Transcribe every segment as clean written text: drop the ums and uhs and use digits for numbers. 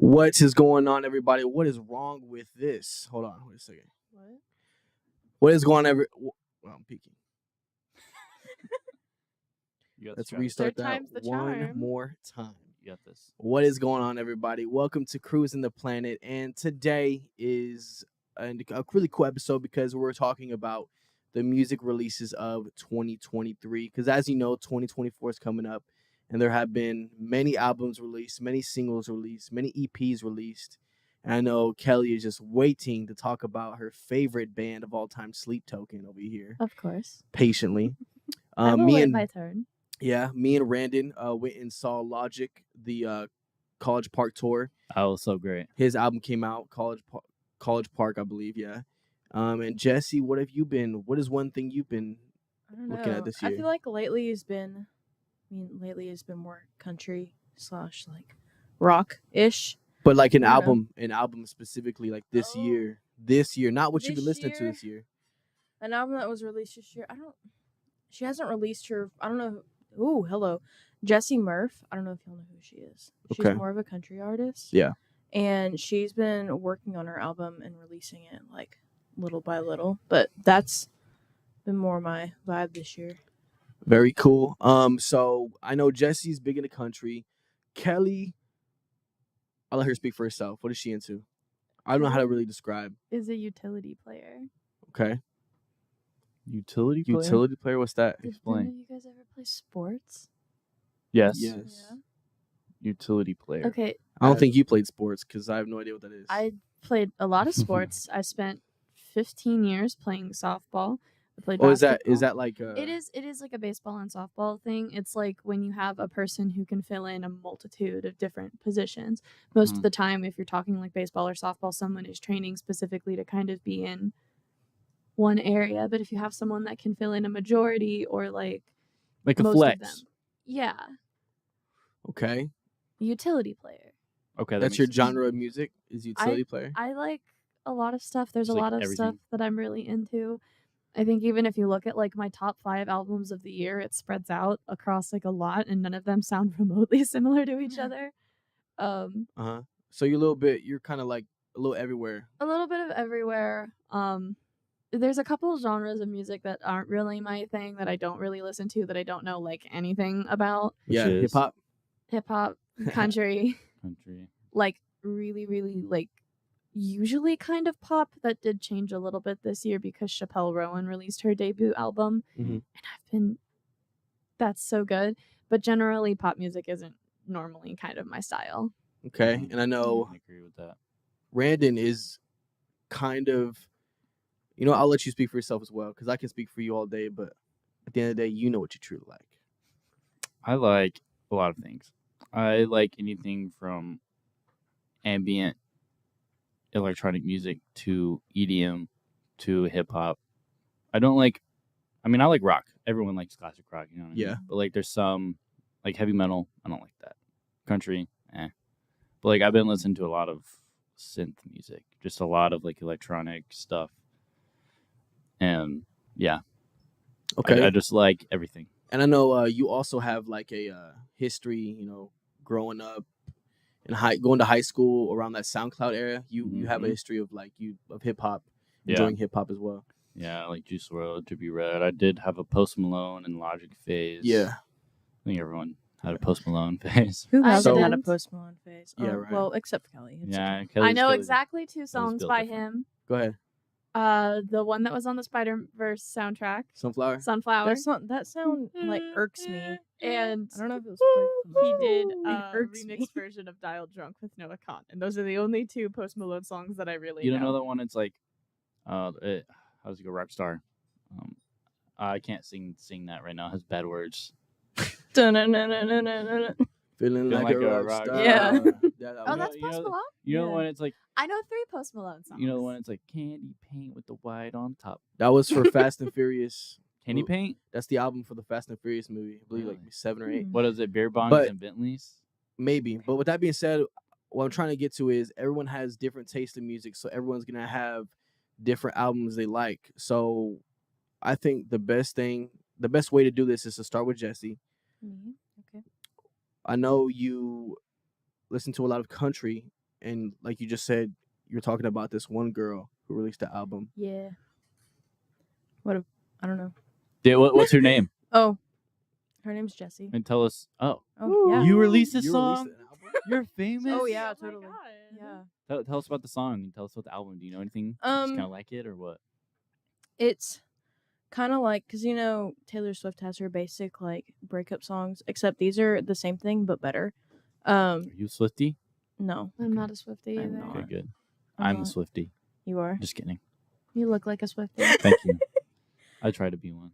What is going on, everybody? What is wrong with this? Hold on, wait a second. What? What is going on? Well, I'm peeking. Let's restart Third that time's the one charm. more time. You got this. What is going on, everybody? Welcome to Cruisin the Planet, and today is a really cool episode because we're talking about the music releases of 2023. Because as you know, 2024 is coming up, and there have been many albums released, many singles released, many EPs released. And I know Kelly is just waiting to talk about her favorite band of all time, Sleep Token, over here Of course. patiently. I will me wait and my turn. Yeah, me and Randon went and saw Logic, the College Park tour. Oh, was so great. His album came out, College Park, I believe, yeah. And Jesse, what is one thing you've been I don't know. looking at this year? I feel like lately has been more country / like rock-ish. But like I don't an album specifically like this Oh. year, not what you've been This listening to year? this year. An album that was released this year. She hasn't released her. I don't know. Ooh, hello, Jessie Murph. I don't know if y'all know who she is. She's Okay. more of a country artist. Yeah. And she's been working on her album and releasing it like little by little. But that's been more my vibe this year. Very cool. So I know Jesse's big into country. Kelly, I'll let her speak for herself. What is she into? I don't know how to really describe. Is a utility player. Okay. Utility player? Utility player, what's that? Did Explain. any of you guys ever play sports? Yes. Yes. Yeah. Utility player. Okay, I don't think you played sports because I have no idea what that is. I played a lot of sports. I spent 15 years playing softball. I played is basketball. that like It is like a baseball and softball thing. It's like when you have a person who can fill in a multitude of different positions. Most of the time, if you're talking like baseball or softball, someone is training specifically to kind of be in one area. But if you have someone that can fill in a majority or like Like a most flex. of them, yeah, Okay. utility player. Okay, That's your genre of music is utility player? I like a lot of stuff. There's It's a like lot of stuff everything. that I'm really into. I think even if you look at like my top 5 albums of the year, it spreads out across like a lot, and none of them sound remotely similar to each other. Uh-huh. So you're kind of like a little everywhere. A little bit of everywhere. There's a couple genres of music that aren't really my thing, that I don't really listen to, that I don't know like anything about. Which Yeah, is? hip hop. Hip hop, country, Country. like really, really like usually kind of pop. That did change a little bit this year because Chappelle Rowan released her debut album, Mhm. and that's so good. But generally, pop music isn't normally kind of my style. Okay. And I know I agree with that. Randon is kind of, I'll let you speak for yourself as well because I can speak for you all day, but at the end of the day, you know what you truly like. I like a lot of things. I like anything from ambient electronic music to EDM to hip hop. I like rock. Everyone likes classic rock, you know what I Yeah. mean? But like there's some like heavy metal, I don't like that. Country, eh. But like I've been listening to a lot of synth music, just a lot of like electronic stuff. And yeah. Okay. I just like everything. And I know you also have like a history, growing up and going to high school around that SoundCloud era. You have a Mhm. history of of hip hop, Yeah. enjoying hip hop as well. Yeah, like Juice WRLD, Drippy Red. I did have a Post Malone and Logic phase. Yeah. I think everyone had a Post Malone phase. Who I hasn't had a didn't. Post Malone phase? Yeah, Oh, right. Well, except Kelly. It's Yeah, okay. Kelly's I know Kelly's- exactly 2 songs built by different. him. Go ahead. The one that was on the Spider-Verse soundtrack, Sunflower. Sunflower, That sound like irks me. and I don't know if it was played. he did It a irks me. remix version of Dial Drunk with Noah Khan, and those are the only 2 Post Malone songs that I really You don't know that one? It's like, how's it go? Rockstar. I can't sing that right now. It has bad words. Dun-dun-dun-dun-dun-dun-dun. Feeling like, like a a rock rock star. Yeah. Oh, that's Post Malone? You know the Yeah. one? It's like I know 3 Post Malone songs. you know the one. It's like candy paint with the white on top. That was for Fast and Furious. Candy Ooh. paint. That's the album for the Fast and Furious movie. I believe like Really? 7 or 8. What is it? Beer bongs But- and Bentleys. Maybe. But with that being said, what I'm trying to get to is everyone has different taste in music, so everyone's gonna have different albums they like. So I think the best way to do this is to start with Jesse. Me? Okay. I know you listen to a lot of country, and like you just said, you're talking about this one girl who released the album. Yeah. I don't know. What's her name? Oh, her name's Jessie. And tell us. Oh, Oh, yeah. you released this You song. released an album? You're famous. Oh, yeah, my totally. God. Yeah. Tell us about the song and tell us about the album. Do you know anything? Just kind of like it or what? It's kind of like, because Taylor Swift has her basic like breakup songs, except these are the same thing but better. Are you a Swiftie? No, I'm not a Swiftie I'm either. not. Okay, good. I'm I'm a not. Swiftie. You are. Just kidding. You look like a Swiftie. Thank you. I try to be one.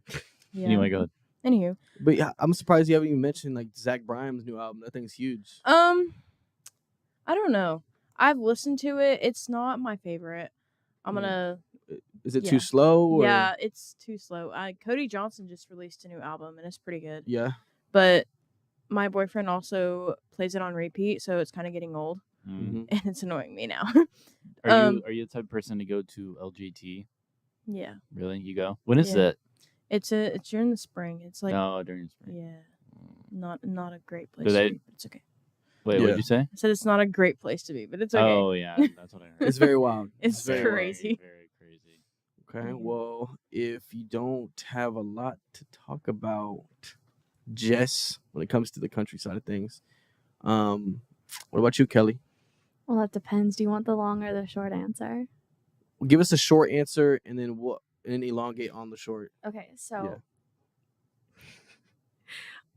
Yeah. Anyway, go ahead. Anywho, But yeah, I'm surprised you haven't even mentioned like Zach Bryan's new album. That thing's huge. I don't know. I've listened to it. It's not my favorite. I'm Yeah. gonna. Is it Yeah. too slow? Or? Yeah, it's too slow. Cody Johnson just released a new album and it's pretty good. Yeah. But my boyfriend also plays it on repeat, so it's kind of getting old Mhm. and it's annoying me now. Are you the type of person to go to LJT? Yeah, Really? You go? When is Yeah. it? it's during the spring. It's like No, during spring. yeah, not a great place Do to they- be, but it's okay. Wait, Yeah. what did you say? I said it's not a great place to be, but it's okay. Oh yeah, that's what I heard. It's very wild. It's very Very, crazy. Very crazy. Okay. Yeah. Well, if you don't have a lot to talk about, Jess, when it comes to the country side of things, what about you, Kelly? Well, that depends. Do you want the long or the short answer? Give us a short answer and then elongate on the short. Okay, so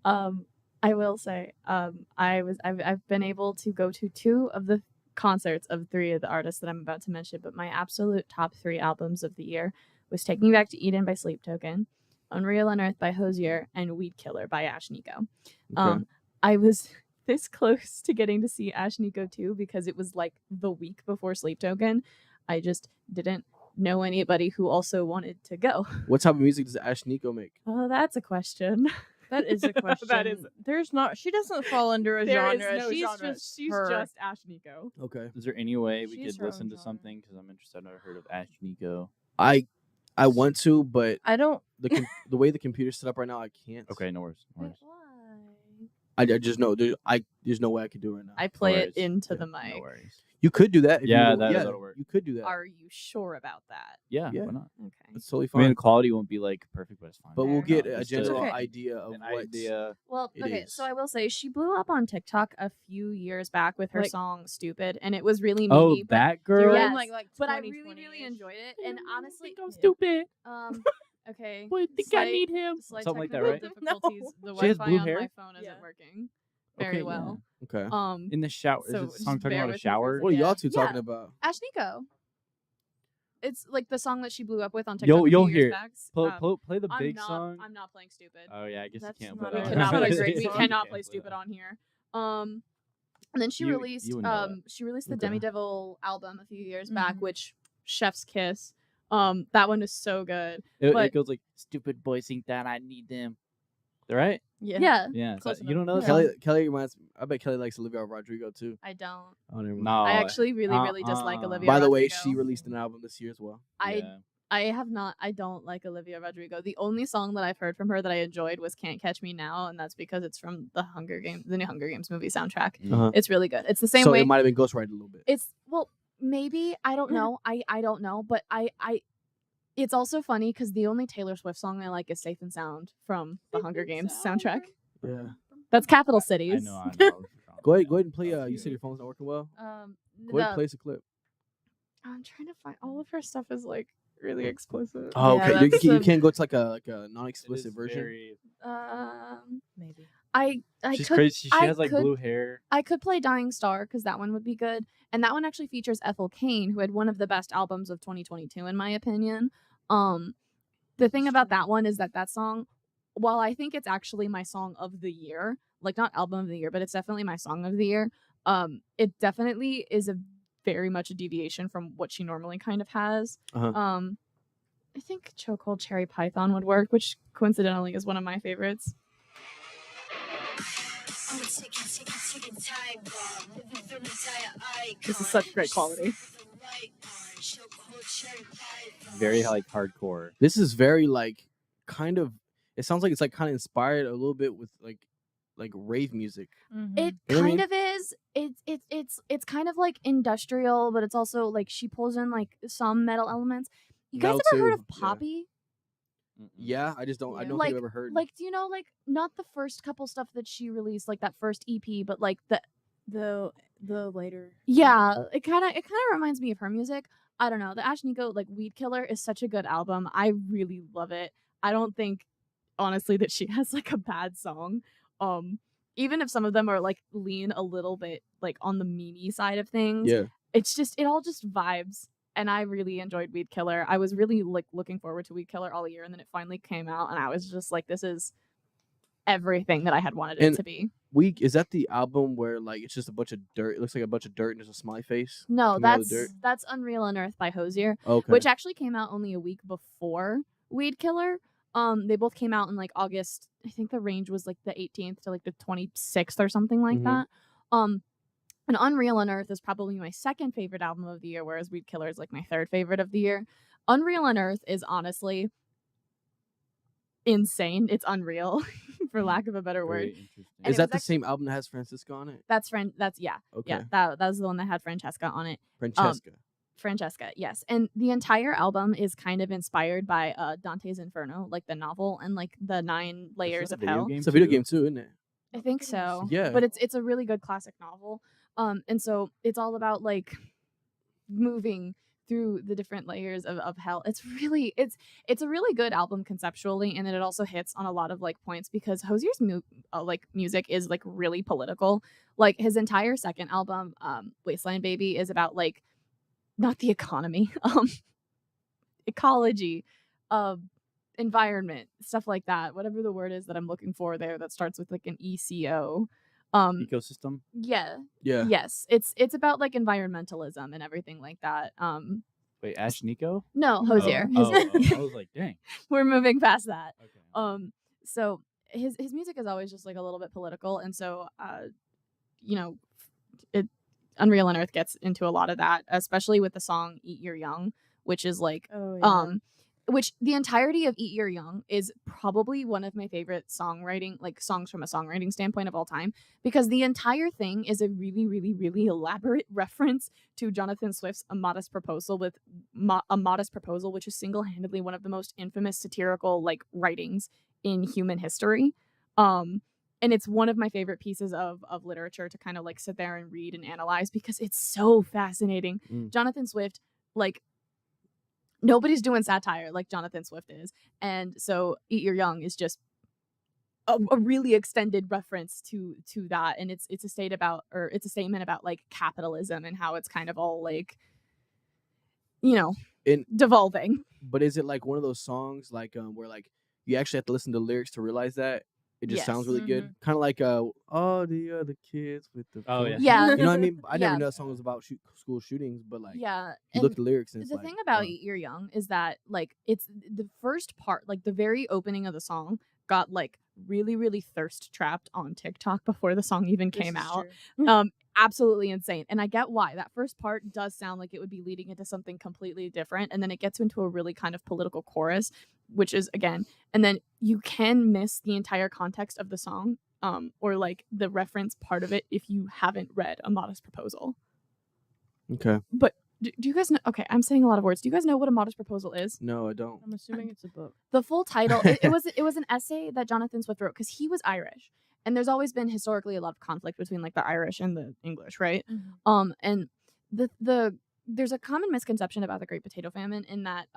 I will say I've been able to go to 2 of the concerts of 3 of the artists that I'm about to mention, but my absolute top 3 albums of the year was Take Me Back to Eden by Sleep Token, Unreal Unearthed by Hosier, and Weed Killer by Ash Nico. Okay. I was this close to getting to see Ash Nico too because it was like the week before Sleep Token. I just didn't know anybody who also wanted to go. What type of music does Ash Nico make? Oh, that's a question. That is a question. That is- There's not. She doesn't fall under a There is genre. no She's genre. just She's her. just Ash Nico. Okay. Is there any way we She's could her listen own to genre. something? Because I'm interested. I've never heard of Ash Nico. I want to, but I don't. the way the computer's set up right now, I can't. Okay, no worries. No Wait, worries. why? I just know there's no way I could do it right now. I play worries. it into Yeah, the No mic. worries. You could do that. If Yeah, you, that'll work. You could do that. Are you sure about that? Yeah, Yeah. why not? Okay. It's totally I fine. mean, the quality won't be like perfect, but it's fine. but we'll Fair. get a Just general okay. idea of an what. idea. Well, It okay, is. so I will say she blew up on TikTok a few years back with her Like- song "Stupid," and it was really Oh, meaty. But, that girl. Yes. like but I really, 2020-ish. really enjoyed it. And honestly, I'm stupid. okay. Boy, I think I slight- need him. Slight Something like that, technical right? difficulties. The She has Wi-Fi blue on hair? my phone isn't Yeah. working very Okay, well. Okay. In the shower. So is this just song talking bear about a with me for a shower? second. What are y'all Yeah. two talking about? Ash Nico. It's like the song that she blew up with on TikTok. You'll a few years hear it. back. Play the big I'm song. I'm not playing Stupid. Oh yeah, I guess That's you can't. not Play a- that. We cannot play You great we song. cannot can't play that. Stupid on here. And then she You- released you would know that. she released the Okay. Demi Devil album a few years back, Mhm. which Chef's Kiss. That one is so good. It But- goes like, "Stupid boys think that I need them." Right? Yeah. Yeah, Yeah. Close You don't know enough. that song? Kelly reminds me. I bet Kelly likes Olivia Rodrigo too. I don't. Oh, never mind. No. I actually really dislike uh-uh. Olivia By the way, Rodrigo. she released an album this year as well. Yeah. I don't like Olivia Rodrigo. The only song that I've heard from her that I enjoyed was Can't Catch Me Now, and that's because it's from the new Hunger Games movie soundtrack. Uh-huh. It's really good. It's the same so way. it might have been ghostwritten a little bit. It's maybe I don't know. I don't know, but I it's also funny because the only Taylor Swift song I like is Safe and Sound from the Hunger Games soundtrack. Yeah. That's Capital I Cities. know. I know. Go ahead and play. You said your phone's not working well. Go ahead and play us a clip. I'm trying to find all of her stuff is like really explicit. Oh, Yeah, okay. You, that's you the- can't go to like a It is non-explicit version. very- Maybe. I She's could crazy. She I has like could- blue hair. I could play Dying Star because that one would be good. And that one actually features Ethel Cain, who had one of the best albums of 2022, in my opinion. The thing about that one is that song, while I think it's actually my song of the year, like not album of the year, but it's definitely my song of the year. It definitely is very much a deviation from what she normally kind of has. Uh-huh. I think Chokehold Cherry Python would work, which coincidentally is one of my favorites. This is such great quality. Very like hardcore. This is very like kind of. It sounds like it's like kind of inspired a little bit with like like rave music. It You know what I kind mean? of is. It's kind of like industrial, but it's also like she pulls in like some metal elements. You guys Metal ever heard too. of Poppy? Yeah, I just don't. I Yeah. don't think I've ever heard. Like, do you know, like, not the first couple stuff that she released, like that first EP, but like The later. yeah, it kind of reminds me of her music. I don't know. The Ash Nico like Weed Killer is such a good album. I really love it. I don't think honestly that she has like a bad song. Even if some of them are like lean a little bit like on the memey side of things, Yeah. it's just it all just vibes. And I really enjoyed Weed Killer. I was really like looking forward to Weed Killer all year, and then it finally came out, and I was just like, this is everything that I had wanted it And to be. Is that the album where like it's just a bunch of dirt? It looks like a bunch of dirt and there's a smiley face. No, coming out of the dirt? that's Unreal Unearthed by Hosier, Okay. which actually came out only a week before Weed Killer. They both came out in like August. I think the range was like the 18th to like the 26th or something like Mhm. that. And Unreal Unearthed is probably my second favorite album of the year, whereas Weed Killer is like my third favorite of the year. Unreal Unearthed is honestly insane. It's unreal, for lack of a better word. Very interesting. And Is it was that the same album that has Francisca on it? That's yeah. Okay. Yeah, that was the one that had Francesca on it. Francesca. Yes. And the entire album is kind of inspired by Dante's Inferno, like the novel, and like the 9 layers that a of video hell. game It's a video too? game too, isn't it? I think so. Yeah. But it's a really good classic novel. And so it's all about like moving through the different layers of hell. It's a really good album conceptually, and then it also hits on a lot of like points because Hosier's music is like really political. Like his entire second album, Wasteland Baby, is about like not the economy, ecology, environment, stuff like that. Whatever the word is that I'm looking for there that starts with like an ECO. Ecosystem. Yeah. Yeah. Yes. It's about like environmentalism and everything like that. Wait, Ash Nico? No, Hosier. I was like, dang. We're moving past that. Okay. So his music is always just like a little bit political, and so you know, Unreal Unearthed gets into a lot of that, especially with the song Eat Your Young, which is like which the entirety of Eat Your Young is probably one of my favorite songwriting, like songs from a songwriting standpoint of all time, because the entire thing is a really, really, really elaborate reference to Jonathan Swift's A Modest Proposal which is single-handedly one of the most infamous satirical like writings in human history. And it's one of my favorite pieces of literature to kind of like sit there and read and analyze because it's so fascinating. Jonathan Swift, like, nobody's doing satire like Jonathan Swift is. And so Eat Your Young is just a really extended reference to that. And it's a statement about like capitalism and how it's kind of all like, devolving. But is it like one of those songs like where like you actually have to listen to the lyrics to realize that? It just sounds really good. Kind of like all the other kids with the Oh, yeah. Yeah. You know what I mean? I never Yeah. knew that song was about school shootings, but like Yeah. you look at the lyrics and it's the like, thing about oh. Eat Your Young is that like it's the first part, like the very opening of the song got like really, really thirst trapped on TikTok before the song even came out. Absolutely insane. And I get why. That first part does sound like it would be leading into something completely different. And then it gets into a really kind of political chorus, which is again, and then you can miss the entire context of the song, or like the reference part of it if you haven't read A Modest Proposal. Okay. But do you guys know? Okay, I'm saying a lot of words. Do you guys know what A Modest Proposal is? No, I don't. I'm assuming it's a book. The full title, it was an essay that Jonathan Swift wrote because he was Irish. And there's always been historically a lot of conflict between like the Irish and the English, right? And there's a common misconception about the Great Potato Famine in that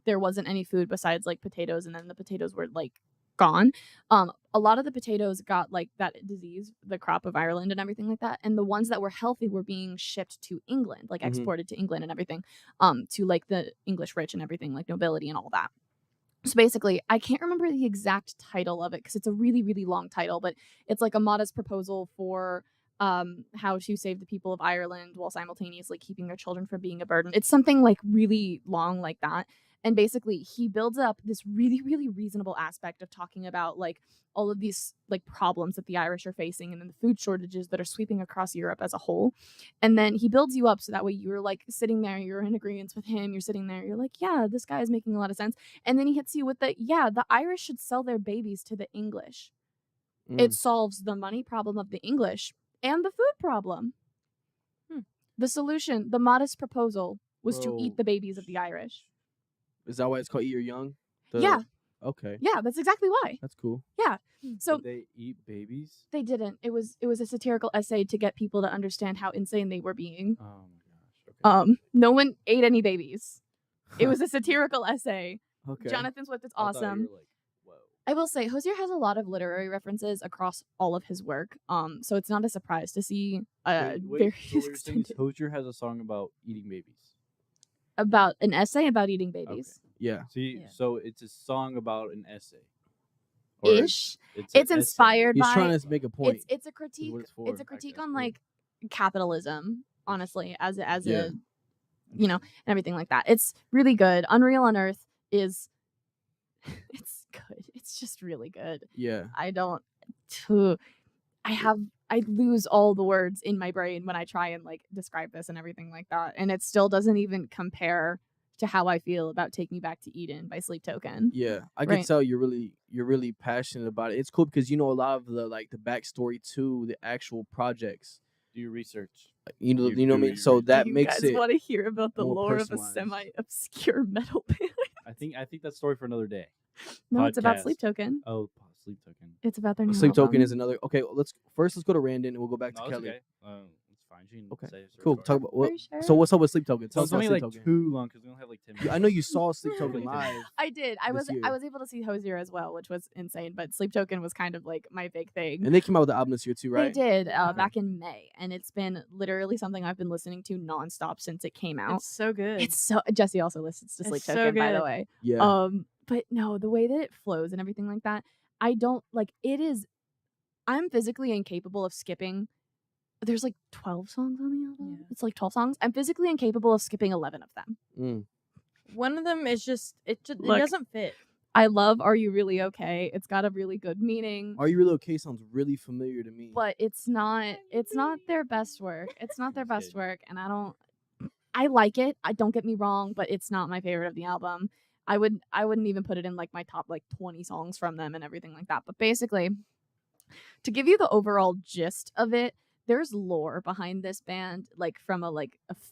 there wasn't any food besides like potatoes, and then the potatoes were like gone. A lot of the potatoes got like that disease, the crop of Ireland and everything like that, and the ones that were healthy were being shipped to England, like exported to England and everything, to like the English rich and everything, like nobility and all that. So basically, I can't remember the exact title of it because it's a really, really long title, but it's like a modest proposal for how to save the people of Ireland while simultaneously keeping their children from being a burden. It's something like really long like that. And basically, he builds up this really, really reasonable aspect of talking about like all of these like problems that the Irish are facing and then the food shortages that are sweeping across Europe as a whole. And then he builds you up so that way you're like sitting there, you're in agreement with him, you're sitting there, you're like, yeah, this guy is making a lot of sense. And then he hits you with the Irish should sell their babies to the English. It solves the money problem of the English and the food problem. The solution, the modest proposal, was to eat Bro. the babies of the Irish. Is that why it's called Eat Your Young? Yeah. Okay. Yeah, that's exactly why. That's cool. Yeah. So Did they eat babies? they didn't. It was a satirical essay to get people to understand how insane they were being. Oh my gosh. Okay. No one ate any babies. It was a satirical essay. Okay. Jonathan Swift is I thought you awesome. were like, whoa. I will say Hosier has a lot of literary references across all of his work. So it's not a surprise to see Wait, very so what you're saying is extended Hosier has a song about eating babies. about an essay about eating babies. Yeah. See, Yeah. so it's a song about an essay. Or Ish. It's It's an essay. inspired He's by trying to make a point. it's a critique. what it's for, It's a I critique guess, on but- like capitalism, honestly, as Yeah. a you know, and everything like that. It's really good. Unreal on Earth is it's good. It's just really good. Yeah. I don't I lose all the words in my brain when I try and like describe this and everything like that. And it still doesn't even compare to how I feel about Take Me Back to Eden by Sleep Token. Yeah. I can Right. tell you're really passionate about it. It's cool because you know a lot of the like the backstory to the actual projects. Do your research. You know You what I do mean? your So research. that Do you makes guys it want to hear about the more lore of a personalized. semi-obscure metal band? I think that's story for another day. No, it's about Podcast. Sleep Token. Oh, Sleep Token. It's about their new Sleep Token album. is another. Okay, let's go to Randon and we'll go back to No, it's Kelly. okay. It's fine. She can Okay, say her cool. story. Talk about what. Are you sure? So what's up with Sleep Token? Tell It's us about only Sleep like Token. too long because we don't have like 10 minutes. I know you saw Sleep Token Yeah. live. I did. I this was year. able to see Hosier as well, which was insane. But Sleep Token was kind of like my big thing. And they came out with the album this year too, right? They did Yeah. back in May, and it's been literally something I've been listening to nonstop since it came out. It's so good. It's so Jesse also listens to It's Sleep so Token, by the good. way. Yeah. But no, the way that it flows and everything like that, I don't like. It is. I'm physically incapable of skipping. There's like 12 songs on the album. Yeah. It's like 12 songs. I'm physically incapable of skipping 11 of them. One of them is just it Look. doesn't fit. I love Are You Really Okay? It's got a really good meaning. Are You Really Okay sounds really familiar to me. But it's not their best work. It's not their Just best kidding. work, and I like it. I don't get me wrong, but it's not my favorite of the album. I wouldn't even put it in like my top like 20 songs from them and everything like that. But basically, to give you the overall gist of it, there's lore behind this band, like from a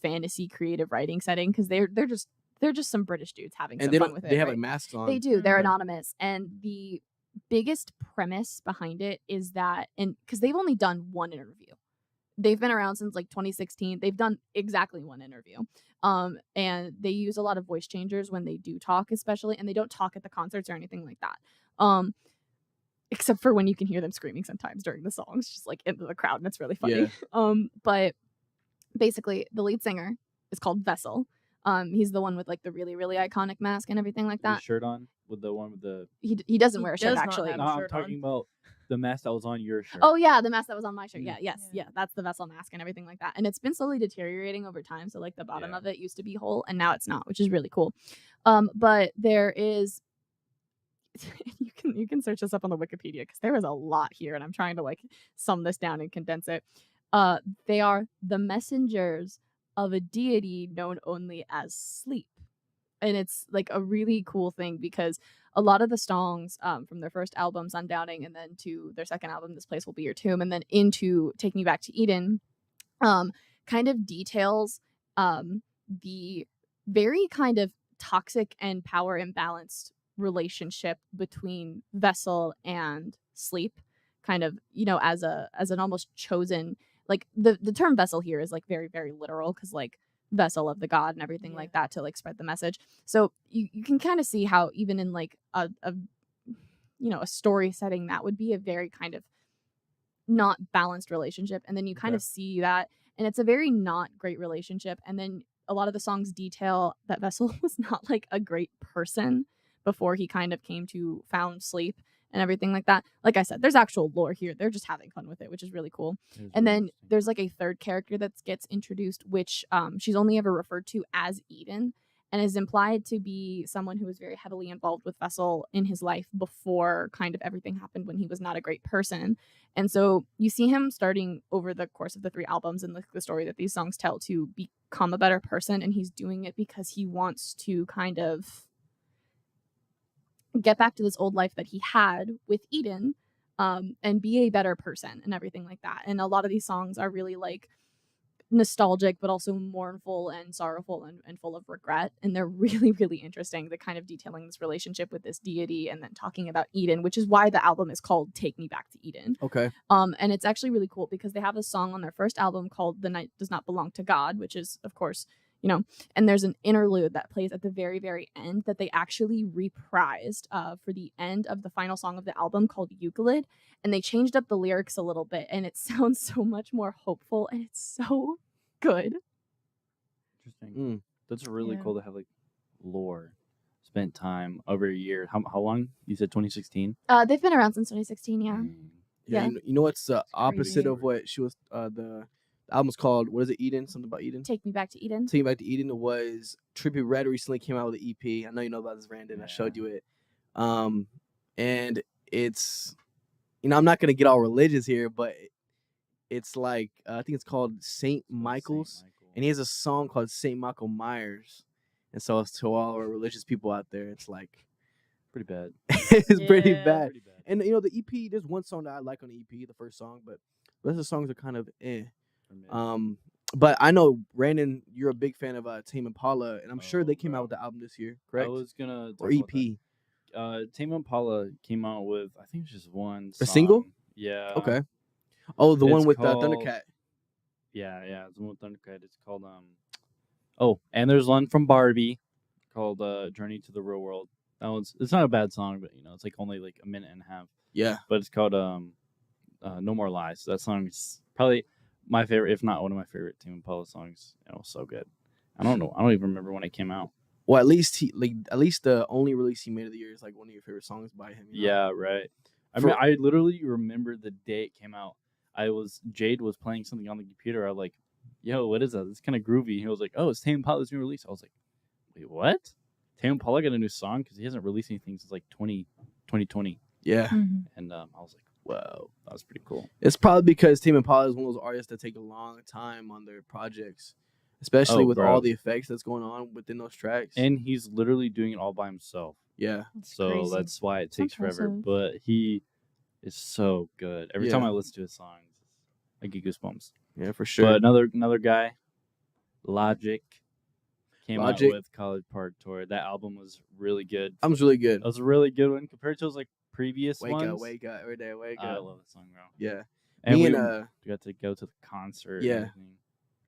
fantasy creative writing setting, because they're just some British dudes having and some they fun don't. with it. They have right? like masks on. They do. They're Mhm. anonymous. And the biggest premise behind it is that, and because they've only done one interview, they've been around since like 2016. They've done exactly one interview. And they use a lot of voice changers when they do talk, especially, and they don't talk at the concerts or anything like that. Except for when you can hear them screaming sometimes during the songs, just like into the crowd, and it's really funny. Yeah. But basically, the lead singer is called Vessel. He's the one with like the really, really iconic mask and everything like With the that. shirt on with the one with the. He doesn't He wear a shirt does not actually. have No, a I'm shirt talking on. about the mask that was on your shirt. Oh yeah, the mask that was on my shirt. Mm. Yeah, yes, Yeah. yeah, that's the Vessel mask and everything like that. And it's been slowly deteriorating over time. So like the bottom Yeah. of it used to be whole, and now it's not, which is really cool. But there is. You can search this up on the Wikipedia because there is a lot here, and I'm trying to like sum this down and condense it. They are the messengers of a deity known only as Sleep, and it's like a really cool thing because a lot of the songs from their first album Sundowning and then to their second album This Place Will Be Your Tomb and then into Take Me Back to Eden kind of details the very kind of toxic and power imbalanced relationship between Vessel and Sleep, kind of, as an almost chosen, like the term vessel here is like very, very literal because like vessel of the god and everything Yeah. like that to like spread the message. So you can kind of see how even in like a story setting that would be a very kind of not balanced relationship, and then you kind Okay. of see that, and it's a very not great relationship. And then a lot of the songs detail that Vessel was not like a great person before he kind of came to found Sleep and everything like that. Like I said, there's actual lore here. They're just having fun with it, which is really cool. It was And really then interesting. there's like a third character that gets introduced, which she's only ever referred to as Eden, and is implied to be someone who was very heavily involved with Vessel in his life before kind of everything happened when he was not a great person. And so you see him starting over the course of the 3 albums and the story that these songs tell to become a better person, and he's doing it because he wants to kind of get back to this old life that he had with Eden, and be a better person and everything like that. And a lot of these songs are really like nostalgic but also mournful and sorrowful and full of regret, and they're really really interesting. They're kind of detailing this relationship with this deity and then talking about Eden, which is why the album is called Take Me Back to Eden. Okay. And it's actually really cool because they have a song on their first album called The Night Does Not Belong to God, which is of course, you know, and there's an interlude that plays at the very very end that they actually reprised for the end of the final song of the album called Euclid, and they changed up the lyrics a little bit and it sounds so much more hopeful and it's so good. Interesting. That's really Yeah. cool to have like lore. Spent time over a year. How long? You said 2016. They've been around since 2016. Yeah. Yeah. Yeah. You know what's the opposite crazy. of what she was? The album's called, what is it? Eden? Something about Eden? Take Me Back to Eden. Taking Back to Eden was Trippie Redd recently came out with an EP. I know you know about this, Brandon. I showed you it. And it's, you know, I'm not gonna get all religious here, but it's like I think it's called Saint Michael's, and he has a song called Saint Michael Myers. And so to all our religious people out there, it's like Pretty bad. it's pretty Yeah. bad. And you know, the EP, there's one song that I like on the EP, the first song, but the rest of the songs are kind of But I know, Brandon, you're a big fan of Tame Impala, and I'm sure they came out with the album this year, correct? I was gonna Or talk about EP. that. Tame Impala came out with, I think it's just one A single? song. Yeah. Okay. Oh, the one It's with called- Thundercat. Yeah, it's the one with Thundercat. It's called Oh, and there's one from Barbie called Journey to the Real World. That one's, it's not a bad song, but you know, it's like only like a minute and a half. Yeah. But it's called No More Lies. That song is probably my favorite, if not one of my favorite Tame Impala songs. It was so good. I don't know. I don't even remember when it came out. Well, at least the only release he made of the year is like one of your favorite songs by him. You know? Yeah, right. I mean, I literally remember the day it came out. Jade was playing something on the computer. I was like, yo, what is that? It's kind of groovy. He was like, oh, it's Tame Impala's new release. I was like, wait, what? Tame Impala got a new song? Because he hasn't released anything since like 2020. Yeah. And I was like, whoa, that was pretty cool. It's probably because Tame Impala is one of those artists that take a long time on their projects, especially with all the effects that's going on within those tracks. And he's literally doing it all by himself. Yeah. So that's why it takes forever. impressive. But he is so good. Every time I listen to his songs, I get goosebumps. Yeah, for sure. But another guy, Logic, came out with College Park Tour. That album was really good. Album's really good. It was a really good one compared to those like previous Wake ones. Up, Wake Up, every day, Wake Up. I love that song, bro. Yeah. And we we got to go to the concert. Yeah. And everything.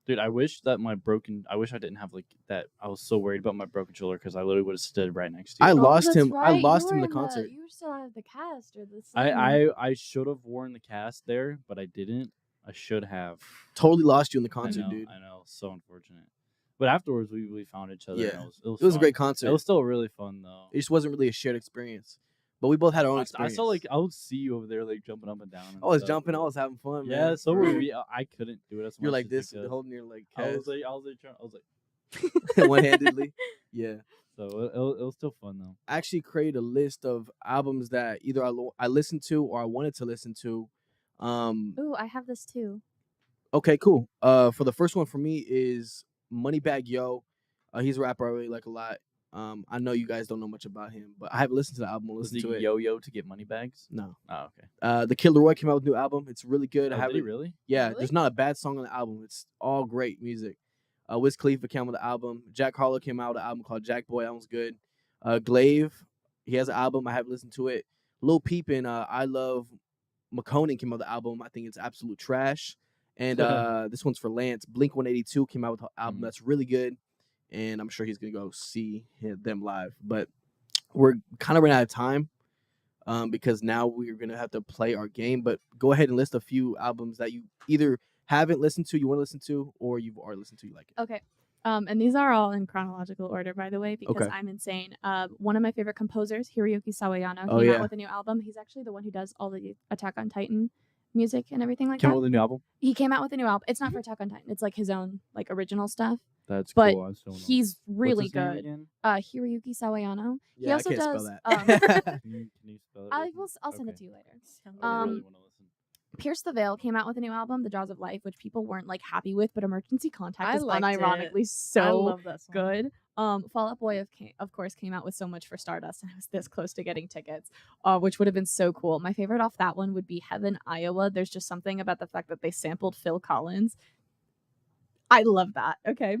Dude, I wish I didn't have like that. I was so worried about my broken shoulder because I literally would have stood right next to you. I lost him. Right. I lost him in You the were concert. you were still out of the cast or the. I should have worn the cast there, but I didn't. I should have. Totally lost you in the concert, I know, dude. I know. So unfortunate. But afterwards, we found each other. Yeah. And it was It was a fun. great concert. It was still really fun though. It just wasn't really a shared experience. But we both had our own I experience. saw I would see you over there like jumping up and down. And I was stuff. jumping. I was having fun, man. Yeah, so were we. I couldn't do it as much. You're like just this, because holding your like I cast was like one-handedly. Yeah. So it was still fun though. I actually created a list of albums that either I listened to or I wanted to listen to. Ooh, I have this too. Okay, cool. For the first one for me is Moneybagg Yo. He's a rapper I really like a lot. I know you guys don't know much about him, but I haven't listened to the album. Was Listened he to it. yo-yo to get money bags? No. Oh, okay. The Kid Laroi came out with a new album. It's really good. Oh, I haven't did he really? Yeah, Really? there's not a bad song on the album. It's all great music. Wiz Khalifa came out with the album. Jack Harlow came out with an album called Jack Boy. That one's good. Glaive, he has an album. I haven't listened to it. Lil Peep and I Love McConan came out with the album. I think it's absolute trash. And this one's for Lance. Blink 182 came out with an album that's really good. And I'm sure he's going to go see them live. But we're kind of running out of time because now we're going to have to play our game. But go ahead and list a few albums that you either haven't listened to, you want to listen to, or you've already listened to, you like it. Okay. And these are all in chronological order, by the way, because I'm insane. One of my favorite composers, Hiroyuki Sawayano, came out with a new album. He's actually the one who does all the Attack on Titan music and everything like that. Came out with a new album? He came out with a new album. It's not for Attack on Titan. It's like his own like original stuff. That's but cool. he's really What's his name good. again? Hiroyuki Sawayano. Yeah, he also I can't does. spell that. Can you spell it? I'll send it to you later. I really want to listen. Pierce the Veil came out with a new album, The Jaws of Life, which people weren't like happy with, but Emergency Contact I is liked unironically I so love that song. good. Fall Out Boy of course came out with So Much for Stardust, and I was this close to getting tickets, which would have been so cool. My favorite off that one would be Heaven, Iowa. There's just something about the fact that they sampled Phil Collins. I love that. Okay.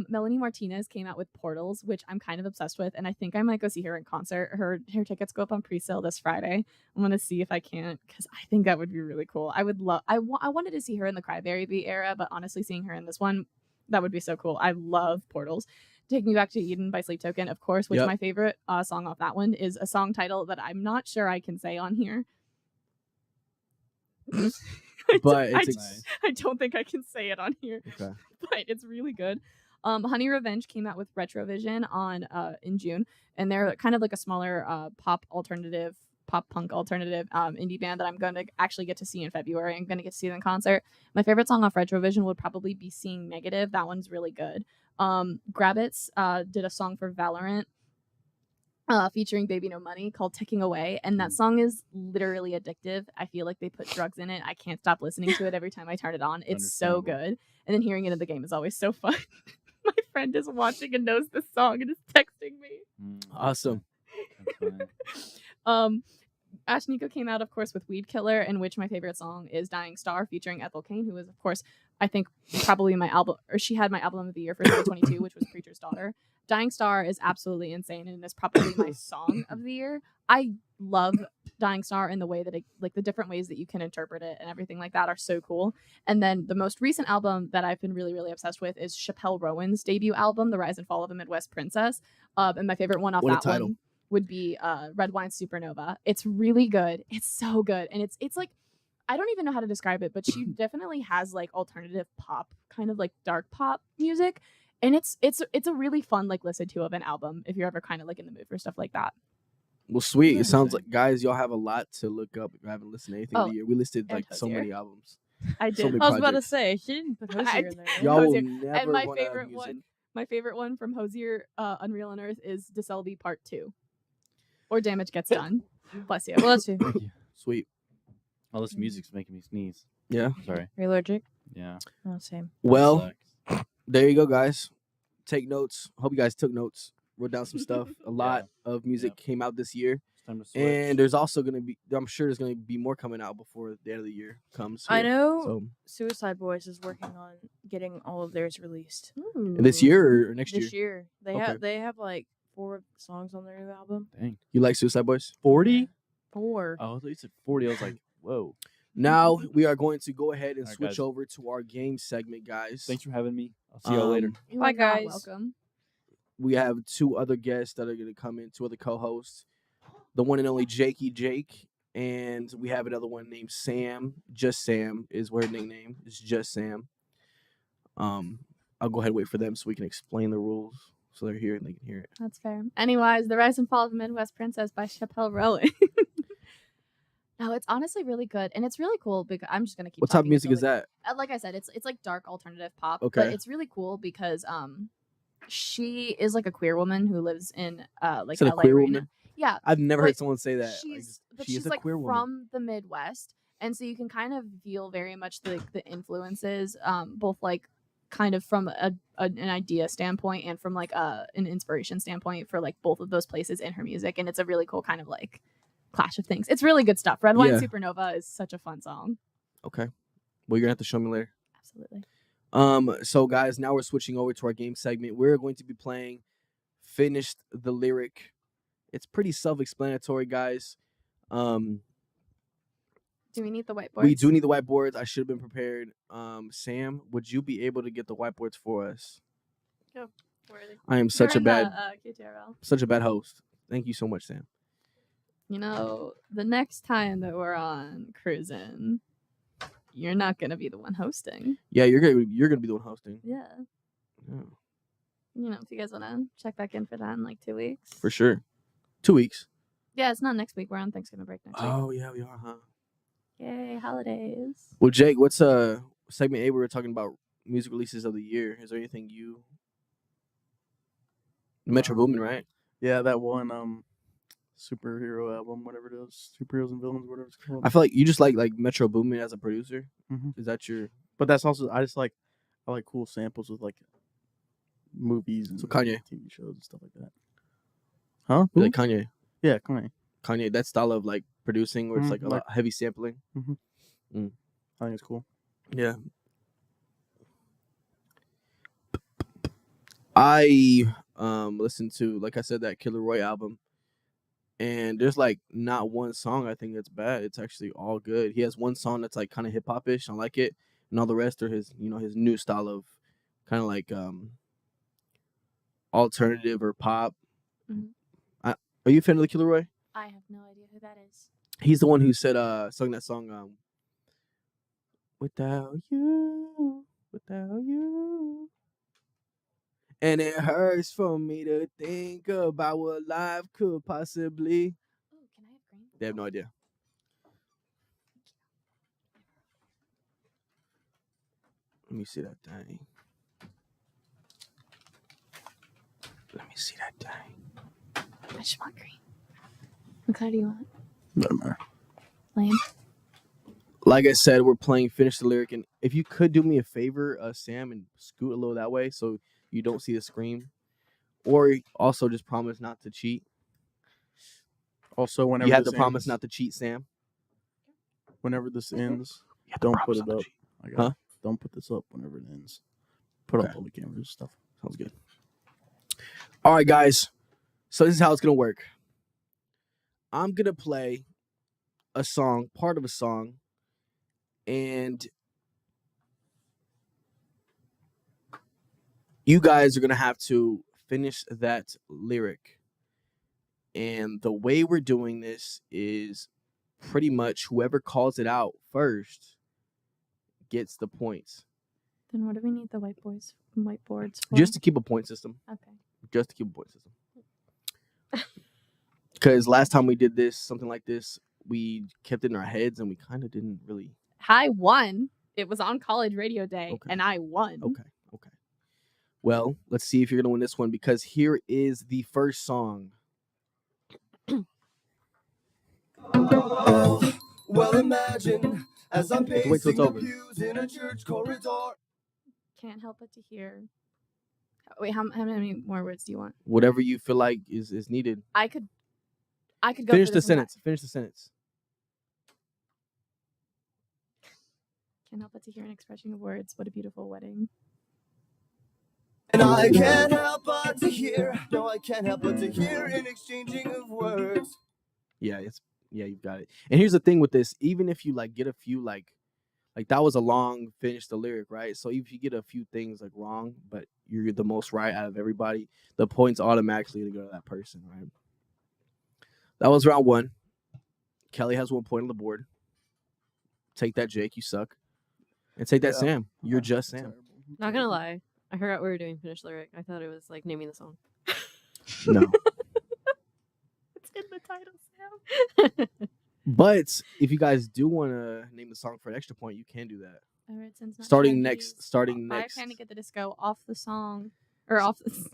Melanie Martinez came out with Portals, which I'm kind of obsessed with, and I think I might go see her in concert. Her tickets go up on pre-sale this Friday. I'm gonna see if I can, because I think that would be really cool. I would love. I wanted to see her in the Crybaby era, but honestly, seeing her in this one, that would be so cool. I love Portals. Take Me Back to Eden by Sleep Token, of course, which my favorite song off that one is a song title that I'm not sure I can say on here. But I don't think I can say it on here. Okay. But it's really good. Honey Revenge came out with Retrovision on in June, and they're kind of like a smaller pop punk alternative indie band that I'm going to actually get to see in February. I'm going to get to see them in concert. My favorite song off Retrovision would probably be Seeing Negative. That one's really good. Grabbits did a song for Valorant featuring Baby No Money called Ticking Away, and that song is literally addictive. I feel like they put drugs in it. I can't stop listening to it every time I turn it on. It's so good. And then hearing it in the game is always so fun. My friend is watching and knows this song and is texting me. Awesome. Ashnika came out, of course, with Weed Killer, in which my favorite song is Dying Star featuring Ethel Cain, who is, of course, I think probably my album, or she had my album of the year for 2022, which was Preacher's Daughter. Dying Star is absolutely insane and is probably my song of the year. I love Dying Star in the way that it, like the different ways that you can interpret it and everything like that are so cool. And then the most recent album that I've been really, really obsessed with is Chappelle Rowan's debut album, The Rise and Fall of a Midwest Princess. And my favorite one off that one would be Red Wine Supernova. It's really good. It's so good. And it's like, I don't even know how to describe it, but she definitely has like alternative pop, kind of like dark pop music. And it's a really fun like listen to of an album if you're ever kind of like in the mood for stuff like that. Well, sweet. It sounds like, guys, y'all have a lot to look up if you haven't listened to anything of the year. We listed like so many albums. I did. I was about to say, she didn't put Hosier in there. Y'all will never and my favorite one from Hosier, Unreal on Earth is DeSelby Part 2. Or Damage Gets Done. Bless you. Bless you. Sweet. All this music's making me sneeze. Yeah. Sorry. Are you allergic? Yeah. Oh, same. Well, there you go, guys. Take notes. Hope you guys took notes. Wrote down some stuff. A lot of music came out this year. It's time to switch. And there's also going to be, I'm sure there's going to be more coming out before the end of the year comes. I know So, Suicide Boys is working on getting all of theirs released. this year or next year? This year. They have like 4 songs on their new album. Dang. You like Suicide Boys? 40? 4. Oh, I thought you said 40. I was like, whoa. Now we are going to go ahead and All right, switch guys. over to our game segment, guys. Thanks for having me. I'll see y'all later. You Bye, are not guys. welcome. We have 2 other guests that are going to come in, 2 other co-hosts. The one and only Jakey Jake, and we have another one named Sam. Just Sam is her nickname. It's Just Sam. I'll go ahead and wait for them so we can explain the rules so they're here and they can hear it. That's fair. Anyways, The Rise and Fall of the Midwest Princess by Chappelle Rowan. No, it's honestly really good, and it's really cool because I'm just gonna keep. What type of talking music until, is that? Like I said, it's like dark alternative pop. Okay. But it's really cool because she is like a queer woman who lives in like Is it a LA queer Arena. woman? Yeah, I've never but heard someone say that. she's a like queer woman. from the Midwest, and so you can kind of feel very much the influences, both like kind of from an idea standpoint and from like an inspiration standpoint for like both of those places in her music, and it's a really cool kind of like clash of things. It's really good stuff. Red Wine Supernova is such a fun song. Okay. Well, you're going to have to show me later. Absolutely. So guys, now we're switching over to our game segment. We're going to be playing Finished the Lyric. It's pretty self-explanatory, guys. Do we need the whiteboards? We do need the whiteboards. I should have been prepared. Sam, would you be able to get the whiteboards for us? Go. Where are they? I am such a bad QTRL. host. Thank you so much, Sam. You know, the next time that we're on Cruisin', you're not gonna be the one hosting. Yeah, you're gonna be the one hosting. Yeah. Yeah. You know, if you guys wanna check back in for that in like 2 weeks. For sure. 2 weeks. Yeah, it's not next week. We're on Thanksgiving break next week. Oh yeah, we are, huh? Yay, holidays. Well, Jake, what's segment A? We were talking about music releases of the year. Is there anything you Metro Boomin, right? Yeah, that one superhero album, whatever it is, superheroes and villains, whatever it's called. I feel like you just like Metro Boomin as a producer. Mhm. Is that your But that's also I like cool samples with like movies and So Kanye. TV shows and stuff like that. Huh? you like Kanye? Yeah, Kanye. Kanye, that style of like producing where it's Mhm, like a like- lot heavy sampling. I think it's cool. Yeah. I listened to, like I said, that Killer Roy album, and there's like not one song I think that's bad. It's actually all good. He has one song that's like kind of hip hop ish. I like it, and all the rest are his his new style of kind of like alternative or pop. Mhm. Are you a fan of the Killer Roy? I have no idea who that is. He's the one who said sung that song without you, without you. And it hurts for me to think about what life could possibly. Oh, can I have green? They have no idea. Let me see that thing. Let me see that thing. I just want green. What color do you want? Doesn't matter. Lame. Like I said, we're playing Finish the Lyric. And if you could do me a favor, Sam, and scoot a little that way so you don't see the screen. Or also just promise not to cheat. Also, whenever You have this to promise ends, not to cheat, Sam. Whenever this ends, You have to don't promise put it not to up. cheat. I got Huh? it. Don't put this up whenever it ends. Put Okay. up all the cameras and stuff. Sounds good. All right, guys. So this is how it's going to work. I'm going to play a song, part of a song, and you guys are going to have to finish that lyric. And the way we're doing this is pretty much whoever calls it out first gets the points. Then what do we need the whiteboards for? Just to keep a point system. Okay. Just to keep a point system. Because last time we did this, something like this, we kept it in our heads and we kind of didn't really. I won. It was on college radio day, Okay. and I won. Okay. Well, let's see if you're going to win this one because here is the first song. Well, imagine as I'm have to wait till pacing it's the over. pews in a church corridor. Can't help but to hear. Wait, how many more words do you want? Whatever you feel like is needed. I could go. Finish for the this one back. sentence. Finish the sentence. Can't help but to hear an expression of words. What a beautiful wedding. And I can't help but to hear, no, I can't help but to hear an exchanging of words. Yeah, you've got it. And here's the thing with this: even if you like get a few like that was a long finish the lyric, right? So if you get a few things like wrong, but you're the most right out of everybody, the points automatically go to that person, right? That was round one. Kelly has 1 point on the board. Take that, Jake. You suck. And take that, Yeah. Sam. You're just Sam. Terrible. Not gonna lie, I forgot we were doing finish lyric. I thought it was like naming the song. No. It's in the title, Sam. But if you guys do want to name the song for an extra point, you can do that. All right, since not Starting Chinese, next. Starting next. I kind of get the disco off the song or off the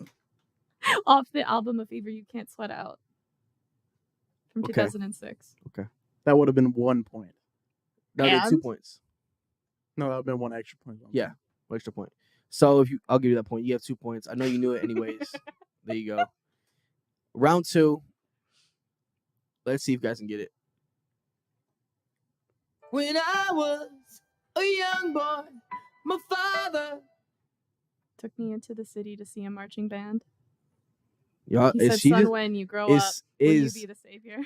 off the album of Fever You Can't Sweat Out from Okay. 2006. That would have been 1 point. No, they 2 And? points. No, that would have been one extra point. Yeah. Extra point. So I'll give you that point. You have 2 points. I know you knew it anyways. There you go. Round two. Let's see if you guys can get it. When I was a young boy, my father. Took me into the city to see a marching band. Y'all, He said, "Son, when you grow up, will you be the savior?"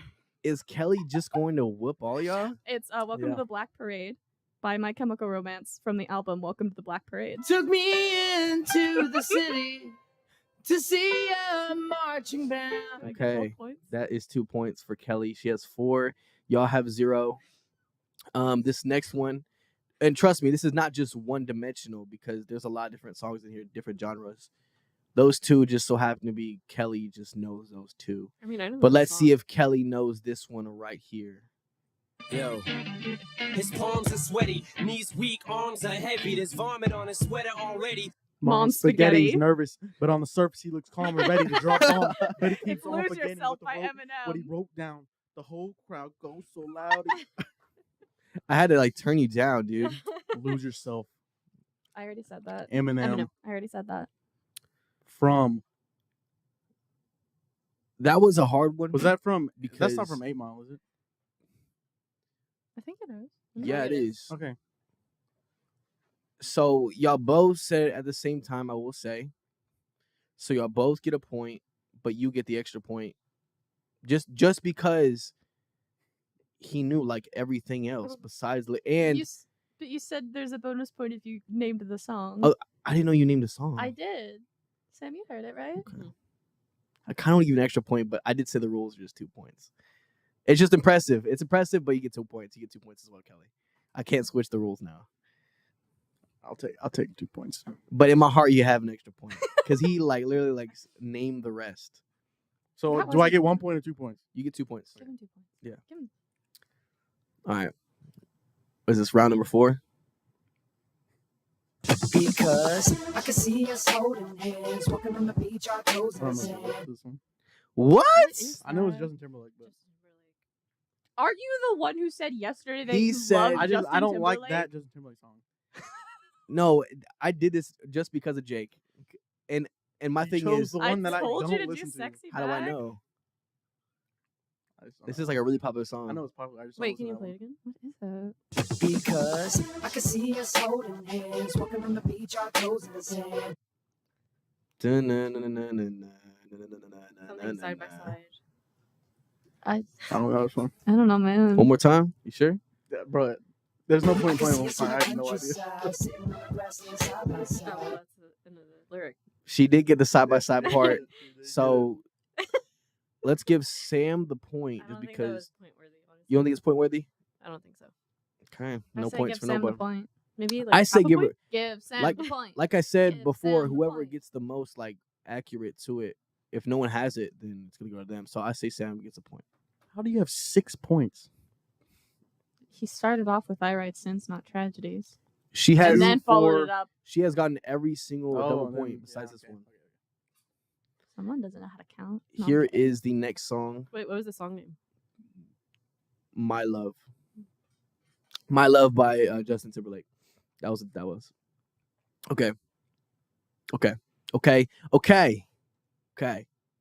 Is Kelly just going to whoop all y'all? It's Welcome Yeah. to the Black Parade by My Chemical Romance from the album Welcome to the Black Parade. Took me into the city to see a marching band. I get both Okay. points? That is 2 points for Kelly. She has 4. Y'all have 0. This next one, and trust me, this is not just one dimensional because there's a lot of different songs in here, different genres. Those two just so happen to be Kelly just knows those two. I mean, I know. But let's see if Kelly knows this one right here. Yo. His palms are sweaty, knees weak, arms are heavy. There's vomit on his sweater already. Mom Spaghetti's Spaghetti. nervous, but on the surface he looks calm and ready to drop bomb. But he keeps It's on Lose forgetting Yourself what by he Eminem. wrote down. The whole crowd goes so loud. I had to like turn you down, dude. Lose Yourself. I already said that. Eminem. I already said that. From. That was a hard one. Was that from? Because That's not from 8 Mile, is it? I think it is. Yeah, it is. Okay. So y'all both said it at the same time, I will say. So y'all both get a point, but you get the extra point. Just because he knew like everything else besides and But you said there's a bonus point if you named the song. Oh, I didn't know you named the song. I did. Sam, you heard it, right? Okay. I kind of want to give you an extra point, but I did say the rules are just 2 points. It's just impressive. It's impressive, but you get 2 points. You get 2 points as well, Kelly. I can't switch the rules now. I'll take 2 points. But in my heart, you have an extra point because he like literally like named the rest. So That do I wasn't- get 1 point or 2 points? You get 2 points. Give him 2 points. Yeah. Give him. All right. Is this round number 4? Because I can see us holding hands, walking on the beach, our toes I in don't the know sand. this one. What? I know it's Justin Timberlake, but Are you the one who said yesterday that He you said- loved Justin I don't like Timberlake? that Justin Timberlake song. No, I did this just because of Jake. And my You thing chose is, the I one that I told don't you to do listen to. sexy how do I back. know? I just don't This know. is like a really popular song. I know it's popular. I just don't Wait, can you listen play to it again? What is it? Because I can see us holding hands, walking on the beach, our toes in the sand. Something side by side. I that one. I don't know this one. I don't know, man. One more time? You sure? Yeah, bro, there's no I point can playing see one us more on time. the I have no idea. countryside, sitting on the grassland side by Oh, well, side. that's the end of the lyric. She did get the side by side part. She did. So let's give Sam the point I just don't think that because was point worthy. Honestly. you don't think it's point worthy? I don't think so. Okay. I No say points give for Sam nobody. the point. Maybe like I say half a give point? it Give Sam Like- the point. like I said Give before, Sam the whoever point. gets the most like accurate to it, if no one has it, then it's gonna go to them. So I say Sam gets a point. How do you have 6 points? He started off with I write sins, not tragedies, She has and then followed four- it up. she has gotten every single double and then- point besides yeah, this okay, one. okay. Someone doesn't know how to count. No, I'm Here kidding. is the next song, Wait, what was the song name? My Love. My Love by Justin Timberlake. That was. Okay.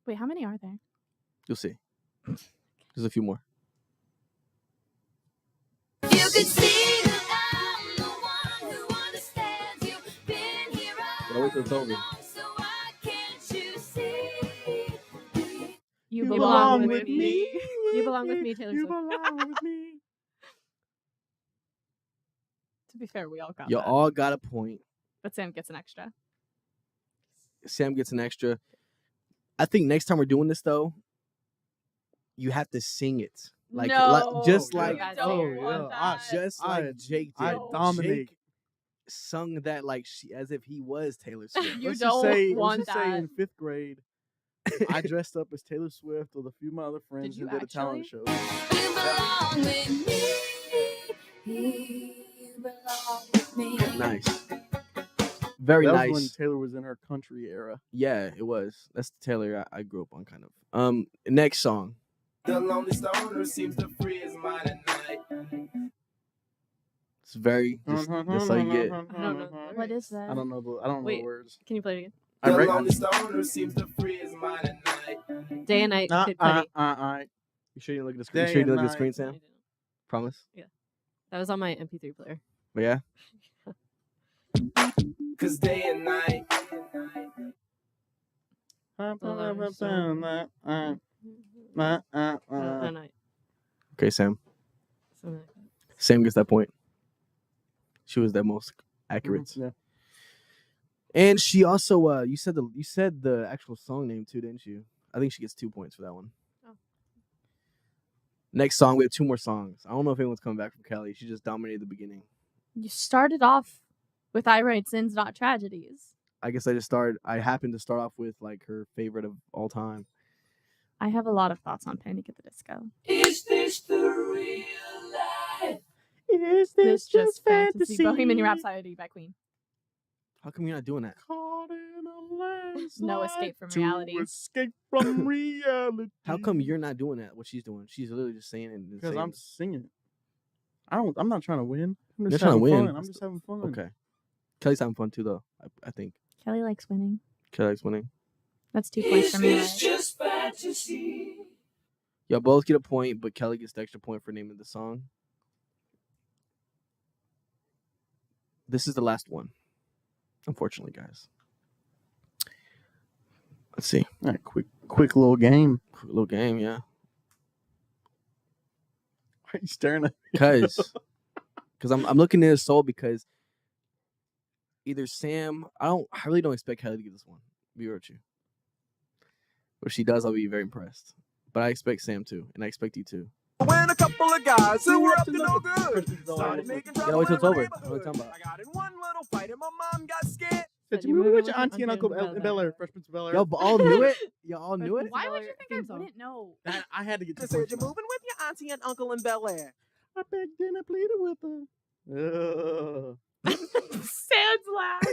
Wait, how many are there? You'll see. There's a few more. You could see that I'm the one who understands you. Been here Gotta wait till it's over. so why can't you see? You belong belong with with me. me. You Belong with Me, Taylor You Swift. belong with me. To be fair, we all got You that. all got a point. But Sam gets an extra. Sam gets an extra. I think next time we're doing this though, you have to sing it. Like, No, just Oh, like yeah. don't Oh, want yeah. that. just I- like Jake did. I dominate. Jake sung that like as if he was Taylor Swift. You Let's don't just say, want let's just say that. in 5th grade, I dressed up as Taylor Swift with a few of my other friends you and did a talent show. You belong with me. You belong with me. Nice. Very that nice. was when Taylor was in her country era. Yeah, it was. That's the Taylor I grew up on, kind of. Next song. The lonely stoner seems to free his mind at night. It's very. That's all you get. I don't know. What is that? I don't know the Wait. words. Can you play it again? I The read. lonely stoner seems to free his mind at night. Day and Night, Kid Cudi. You sure you look at the screen? You Day sure you and look at the screen, night. No, I Sam? didn't. Promise. That was on my MP3 player. But yeah. Cause day and night. Night. Okay, Sam. Something like that. Sam gets that point. She was the most accurate. Yeah. And she also you said the actual song name too, didn't you? I think she gets 2 points for that one. Oh. Next song, we have 2 more songs. I don't know if anyone's coming back from Kelly. She just dominated the beginning. You started off with I write sins, not tragedies. I guess I happened to start off with like her favorite of all time. I have a lot of thoughts on Panic at the Disco. Is this the real life? Is This just fantasy. Bohemian Rhapsody by Queen. How come you're not doing that? Caught in a landslide. No escape from to reality. Escape from reality. How come you're not doing that? What she's doing? She's literally just saying it. and Because saying I'm it. singing. I'm not trying to win. I'm You're just trying to having win. fun. I'm just having fun. Okay. Kelly's having fun too, though. I think Kelly likes winning. Kelly's winning. That's 2 points for me. Right? just fantasy. Y'all both get a point, but Kelly gets the extra point for naming the song. This is the last one, unfortunately, guys. Let's see. All right, quick little game. Quick little game, yeah. Why are you staring at me? Because I'm looking at his soul because either Sam, I really don't expect Kelly to get this one. Be real with you. But if she does, I'll be very impressed. But I expect Sam to, and I expect you to. When a couple of guys who were up to no good started making trouble wait till it's in the over. What are you neighborhood. talking about? I got in one little fight and my mom got scared. Did You're you move moving with with your your auntie and uncle auntie and Bel Air, Fresh Prince of Bel Air? Y'all all knew it? Y'all all knew it? Why would you think I Theme song. wouldn't know? I had to get They to said you're moving with your auntie and uncle in Bel Air. I begged and I pleaded with her. Sam's laugh.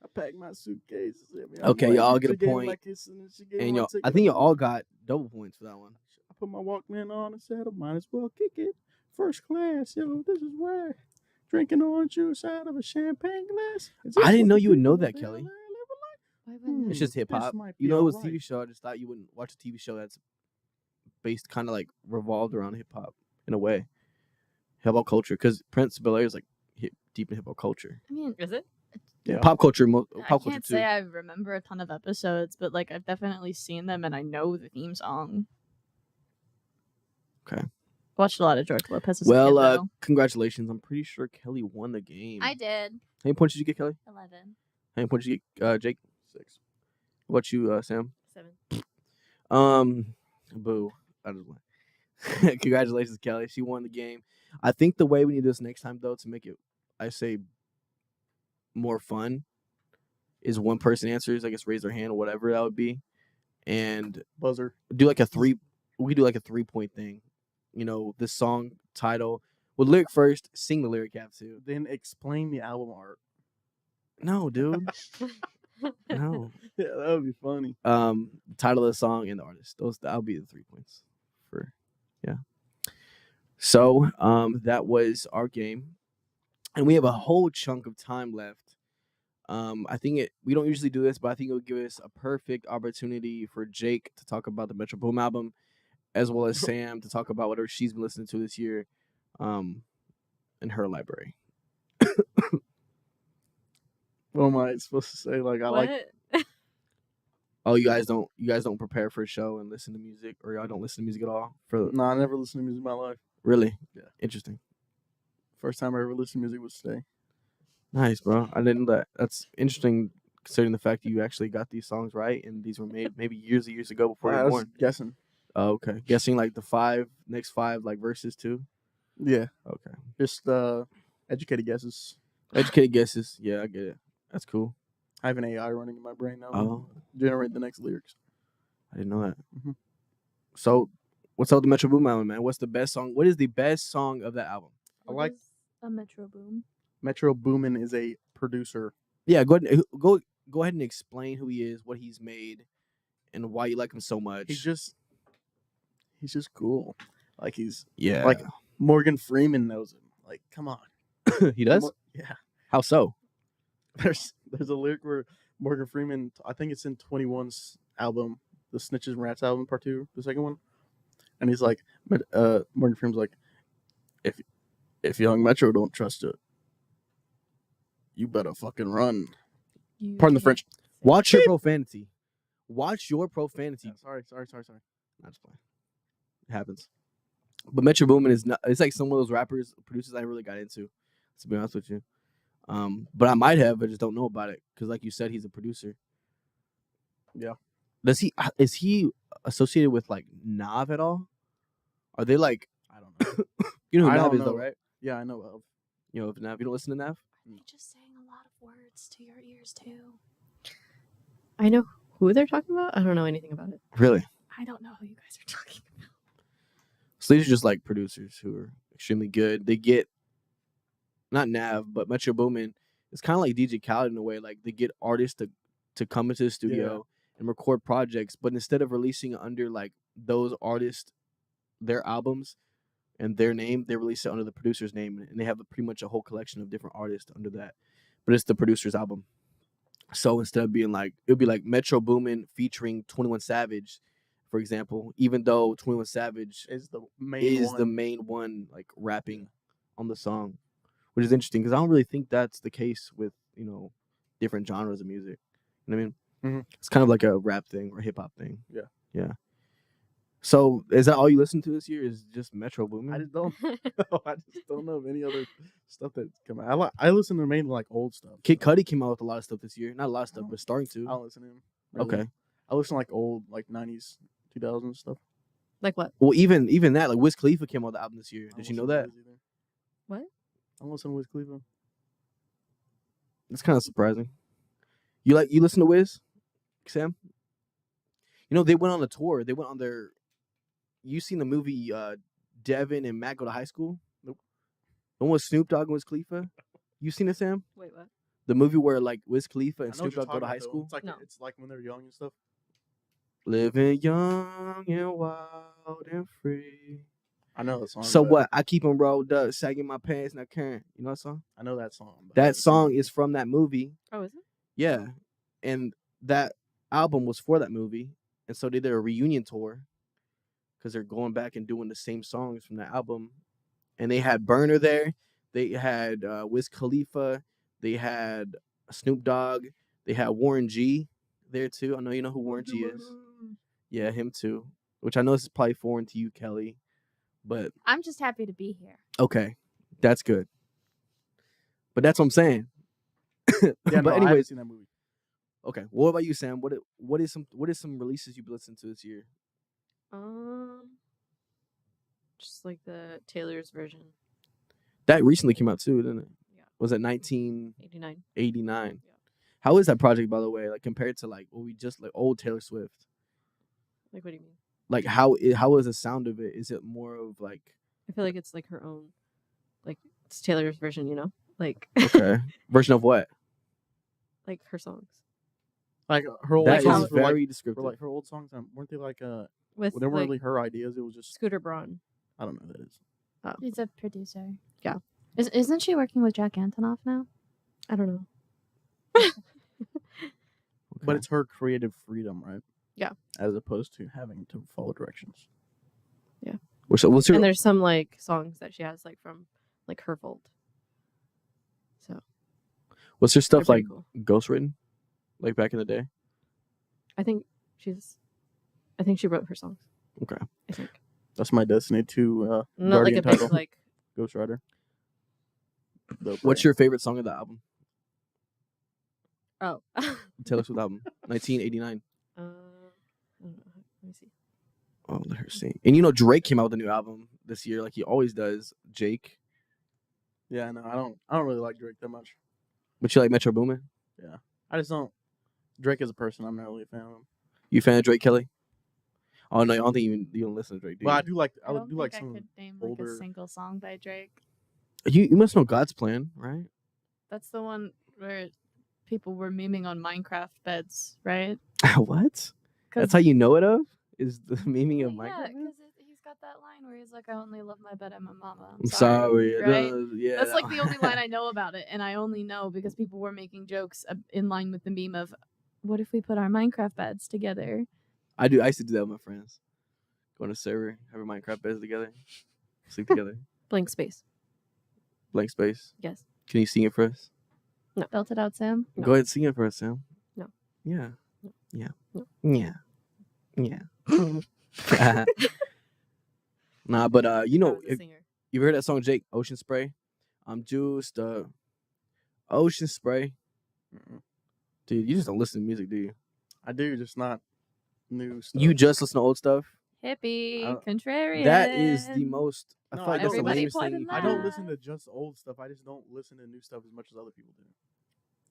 I packed my suitcase. Okay, I'm y'all like, get a she gave me point. my kiss and she gave me And my y'all, I ticket. think y'all all got double points for that one. I put my Walkman on and said, I might as well kick it. First class, yo, this is where drinking orange juice out of a champagne glass. Is this I didn't what know the you would know people that, of Bel Kelly. Air live like? Why wouldn't It's I? just hip hop. This might You be know, it was a alright. TV show. I just thought you wouldn't watch a TV show that's based kind of like revolved around hip hop in a way. Hip hop culture, because Prince Bel Air is like deep in hip hop culture. I mean, Is it? Yeah. Pop culture, I pop culture can't too. say I remember a ton of episodes, but like I've definitely seen them and I know the theme song. Okay. Watched a lot of George Lopez as Well, a kid, though. congratulations. I'm pretty sure Kelly won the game. I did. How many points did you get, Kelly? 11. How many points did you get, Jake? 6. What about you, Sam? 7. Boo. I just won. Congratulations, Kelly. She won the game. I think the way we need this next time, though, to make it, I say, more fun, is one person answers. I guess raise their hand or whatever that would be, and Buzzer. do like a 3. We could do like a 3-point thing. You know, the song title. Well, lyric first. Sing the lyric after. Then explain the album art. No, dude. No. Yeah, that would be funny. The title of the song and the artist. That'll be the 3 points for So that was our game. And we have a whole chunk of time left. I think we don't usually do this, but I think it would give us a perfect opportunity for Jake to talk about the Metro Boom album, as well as Sam to talk about whatever she's been listening to this year in her library. What am I supposed to say? Like I like Oh, you guys don't prepare for a show and listen to music, or y'all don't listen to music at all? No, I never listened to music in my life. Really? Yeah. Interesting. First time I ever listened to music was today. Nice, bro. I didn't know that. That's interesting considering the fact that you actually got these songs right and these were made maybe years and years ago before you I were was born. guessing. Oh, okay. Guessing like the next five like verses too? Yeah, Okay. just educated guesses. Educated guesses. Yeah, I get it. That's cool. I have an AI running in my brain now. Oh, Generate the next lyrics. I didn't know that. Mhm. So, what's up with the Metro Boom album, man? What's the best song? What is the best song of that album? I like a Metro Boom. Metro Boomin is a producer. Yeah, go ahead and explain who he is, what he's made, and why you like him so much. He's just cool. Like he's yeah, like Morgan Freeman knows him. Like, come on. he does. Yeah. How so? There's a lyric where Morgan Freeman, I think it's in 21's album, the Snitches and Rats album, part 2, the second one. And he's like, Morgan Freeman's like, if Young Metro don't trust it, you better fucking run. Pardon the French. Watch your profanity. Watch your profanity. Yeah, sorry. Not just playing. It happens. But Metro Boomin is not. It's like some of those rappers, producers I really got into. To be honest with you, but I might have. I just don't know about it because, like you said, he's a producer. Yeah. Is he associated with like Nav at all? Are they like? I don't know. You know who I Nav don't is though, know. right? Yeah, I know of. You know of Nav. You don't listen to Nav? They just saying a lot of words to your ears too. I know who they're talking about. I don't know anything about it. Really? I don't know who you guys are talking about. So these are just like producers who are extremely good. They get not Nav, but Metro Boomin it's kind of like DJ Khaled in a way. Like they get artists to come into the studio and record projects, but instead of releasing under like those artists, their albums and their name, they release it under the producer's name, and they have pretty much a whole collection of different artists under that. But it's the producer's album. So instead of being like, it would be like Metro Boomin featuring 21 Savage, for example, even though 21 Savage Is the the main one like rapping on the song, which is interesting because I don't really think that's the case with, different genres of music. You know what I mean? Mhm. It's kind of like a rap thing or hip hop thing. Yeah. Yeah. So is that all you listen to this year? Is just Metro Boomin? I just don't. I just don't know of any other stuff that's come out. I listen to mainly like old stuff. Kid so Cudi came out with a lot of stuff this year. Not a lot of stuff, but starting I to. don't listen to him. Really. Okay. I listen to like old, like 90s, 2000s stuff. Like what? Well, even that, like Wiz Khalifa came out with the album this year. I don't Did you know listen to that? Wiz either. What? I don't listen to Wiz Khalifa. It's kind of surprising. You listen to Wiz, Sam? They went on a tour. They went on their. You seen the movie Devin and Matt Go to High School? Nope. The one with Snoop Dogg and Wiz Khalifa? You seen it, Sam? Wait, what? The movie where like Wiz Khalifa I and know what Snoop you're Dogg go to talking high about, though. school? No. It's like when they're young and stuff. Living young and wild and free. I know that song. So but what? I keep them rolled up, sagging my pants, not caring. You know that song? I know that song. but I That haven't seen song it. is from that movie. Oh, is it? Yeah. And that album was for that movie. And so they did a reunion tour because they're going back and doing the same songs from that album. And they had Burner there. They had Wiz Khalifa. They had Snoop Dogg. They had Warren G there too. I know you know who Warren G is. Yeah, him too. Which I know this is probably foreign to you, Kelly. But I'm just happy to be here. okay, that's good. But that's what I'm saying. Yeah, but no, I haven't anyways, seen that movie. okay. What about you, Sam? What is some releases you've listened to this year? Just like the Taylor's version, That recently came out too, didn't it? Yeah. Was it 1989? 89. Yeah. How is that project, by the way? Like compared to like what we just like old Taylor Swift? Like, what do you mean? Like how is the sound of it? Is it more of like I feel like it's like her own, like it's Taylor's version, like okay version of what? like her songs Like her old That songs is were very like, descriptive. were like her old songs. Weren't they like with they weren't like really her ideas. It was just Scooter Braun. I don't know who that is. She's a producer. Yeah. Isn't she working with Jack Antonoff now? I don't know. But Okay. it's her creative freedom, right? Yeah. As opposed to having to follow directions. what's your And there's some like songs that she has like from like her vault. So what's your they're stuff pretty like cool. ghostwritten? Like back in the day? I think she wrote her songs. Okay. I think That's my Destiny 2 not like Guardian a big title. like. Ghost Rider. What's your favorite song of the album? Oh. Taylor Swift album, 1989. I don't know. Let me see. Oh, let her sing. And Drake came out with a new album this year, like he always does. Jake, Yeah, no, I don't really like Drake that much. but you like Metro Boomin? I just don't. Drake as a person, I'm not really a fan of him. You a fan of Drake, Kelly? Oh no, I don't think you don't listen to Drake. Do But you? I do like I don't do like think some I could name like older. a single song by Drake. You must know God's Plan, right? That's the one where people were memeing on Minecraft beds, right? What? That's how you know it of? Is the meaning of Yeah, Minecraft? because he's got that line where he's like, "I only love my bed and my mama." I'm sorry. right? Yeah, That's like the only line I know about it, and I only know because people were making jokes in line with the meme of, "What if we put our Minecraft beds together?" I do. I used to do that with my friends. Go on a server, have our Minecraft beds together, sleep together. Blank space. Blank space. Yes. Can you sing it for us? Belt it out, Sam. No. Go ahead, sing it for us, Sam. No. Yeah. No. Yeah. No. Yeah. Yeah. Nah, but I was a if singer. you've heard that song, Jake, Ocean Spray. I'm just Ocean Spray. Mm-mm. Dude, you just don't listen to music, do you? I do, just not new stuff. You just listen to old stuff. Hippie, I- contrarian. That is the most. I No, feel like I that's the don't lamest listen- thing. you I can don't do. listen to just old stuff. I just don't listen to new stuff as much as other people do.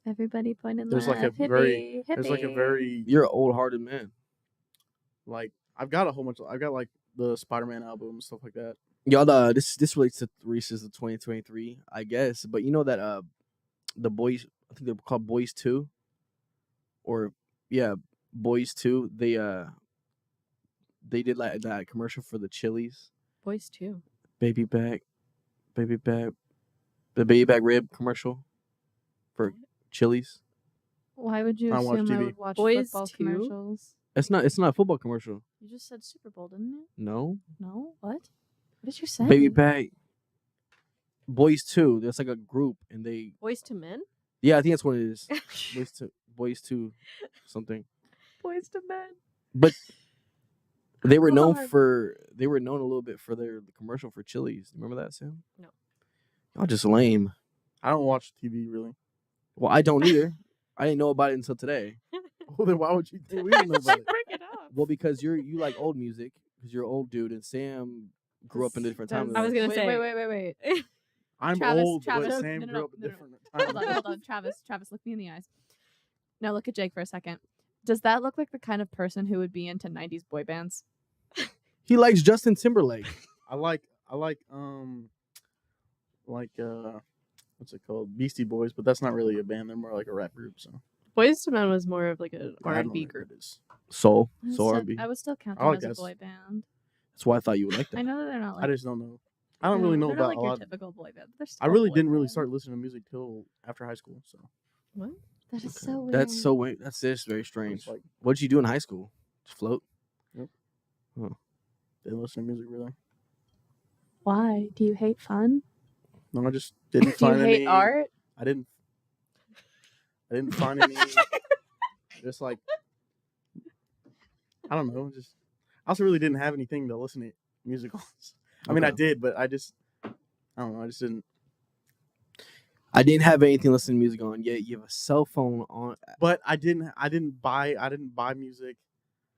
Everybody pointing There's like a left. very- hippie, There's like a hippie. very You're an old-hearted man. like I've got a whole bunch. I've got like the Spider-Man album stuff like that. Y'all, this relates to Reese's of 2023, I guess. But you know that the boys. I think they're called Boys Two, or yeah, Boys Two. They did like that commercial for the Chili's Boys too. baby back, baby back, the baby back rib commercial for Chili's. Why would you I watch assume I TV. would watch Boys football too? commercials? It's not a football commercial. You just said Super Bowl, didn't you? No, No. What? What did you say? baby back. Boys Two. There's like a group, and they. Boys to men. Yeah, I think that's what it is. Boys Two, something. Boys to men. But they were known God. they were known a little bit for the commercial for Chili's. Remember that, Sam? No. Y'all just lame. I don't watch TV really. Well, I don't either. I didn't know about it until today. Well, then why would you think we didn't know about it? Bring it up. Well, because you like old music because you're an old dude, and Sam grew up in a different time. I was gonna Wait, say. wait. I'm Travis, old, Travis, but Sam no, grew up no, a no. different Hold time. on, hold on. Travis, look me in the eyes. Now look at Jake for a second. Does that look like the kind of person who would be into 90s boy bands? He likes Justin Timberlake. I like what's it called? Beastie Boys, but that's not really a band. They're more like a rap group. So Boys to men was more of like an I don't R&B know group. what it is. Soul I R&B. would still count I them like as a that. boy band. That's why I thought you would like I that. know that they're not like. I just don't know. I don't really know they're not about like a your lot. typical boy band. But they're still I a really boy didn't really band. start listening to music till after high school. So What? That is so weird. That's so weird. That's just very it's strange. like What did you do in high school? Just float. didn't listen to music really. Why? Do you hate fun? No, I just didn't Do you find hate any. art? I didn't find any. Just like I don't know. Just I also really didn't have anything to listen to music on. I mean, I Okay. did, but I don't know. I just didn't. I didn't have anything to listen to music on. Yet you have a cell phone on. But I didn't buy music.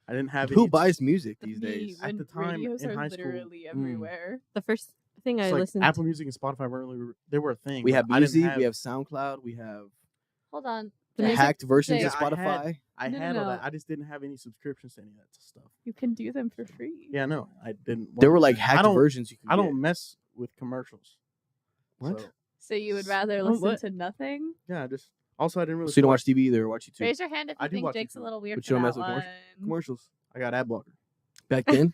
I didn't have Who any. buys music these Me, days? At when the time radios in are high school, literally everywhere. The first thing I It's like listened Apple Music and Spotify weren't really they were a thing. We but have I didn't music. We have SoundCloud. We have Hold on. The Jake, music- hacked versions Jake, of Yeah, I had- Spotify. I No, had no, all that. no. I just didn't have any subscriptions to any of that stuff. You can do them for free. Yeah, no, I didn't. There want were to. like I hacked don't- versions you could I get. don't mess with commercials. What? So, So you would rather Oh, listen what? to nothing? yeah, I just also I didn't really. So you don't feel watch TV either, or watch YouTube Raise your hand if I you do think watch Jake's a YouTube, little weird but for you don't that mess with one. commercials. like, I got ad blocker. Back then,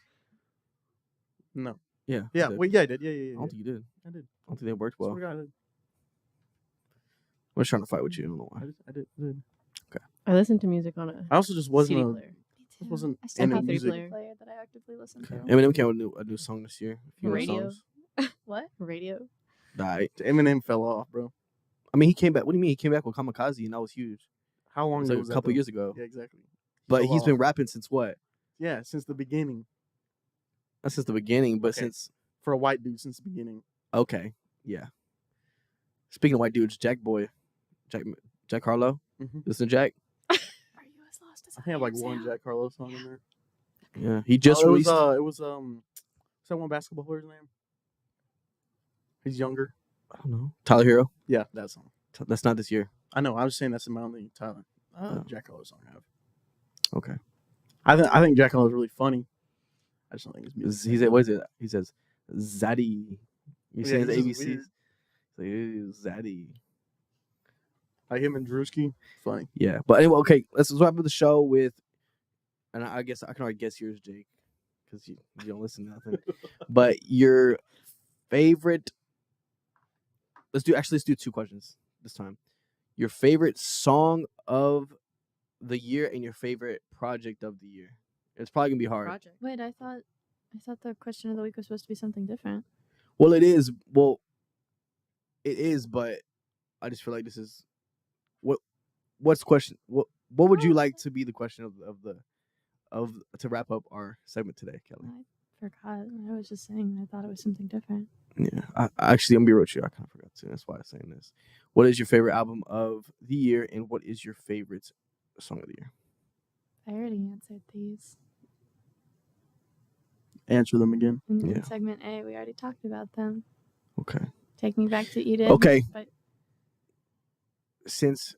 No. yeah. Yeah. I did. Wait. Yeah, I did. Yeah. I don't think you did. I did. I don't think they worked well. Swear to God, I did. I was trying to fight with you. I don't know why. I did. I listened to music on a I also just wasn't CD a. player. This wasn't I still into have a music. player. player that I actively listen Okay. to. Eminem came out with a new song this year. A few more Radio. songs. What? Radio. Died. Eminem fell off, bro. I mean, he came back. What do you mean? He came back with Kamikaze, and that was huge. How It long was ago like was a that, couple though? years ago. Yeah, exactly. He But fell he's been off. rapping since what? Yeah, since the beginning. Not since the beginning, but Okay. since For a white dude, since the beginning. okay, yeah. Speaking of white dudes, Jack Harlow. Mhm. Listen to Jack. Are you as lost as I think I have like am, one Sam? Jack Carlos song in there. Yeah, he just it released. was what's that one basketball player's name? He's younger. I don't know. Tyler Hero. Yeah, that song. That's not this year. I know. I was saying that's the only Tyler Oh. Jack Carlos song I have. Okay. I think Jack Carlos is really funny. I just don't think his music. He said, "What is it?" He says, "Zaddy." You Yeah, say the he's just ABCs. Like, "Ew, Zaddy." Like him and Drewski, funny. Yeah, but anyway, okay. Let's wrap up the show with, and I guess I can already guess yours, Jake, because you don't listen to nothing. But your favorite. Let's do 2 questions this time. Your favorite song of the year and your favorite project of the year. It's probably gonna be hard. Project. Wait, I thought the question of the week was supposed to be something different. Well, it is. Well, it is, but I just feel like this is what's the question? What would you like to be the question of to wrap up our segment today, Kelly? I forgot. I was just saying I thought it was something different. Yeah, I actually, I'm gonna be real with you. I kind of forgot too. That's why I'm saying this. What is your favorite album of the year, and what is your favorite song of the year? I already answered these. Answer them again. In Yeah. segment A, we already talked about them. Okay. Take me back to Eden. Okay. But Since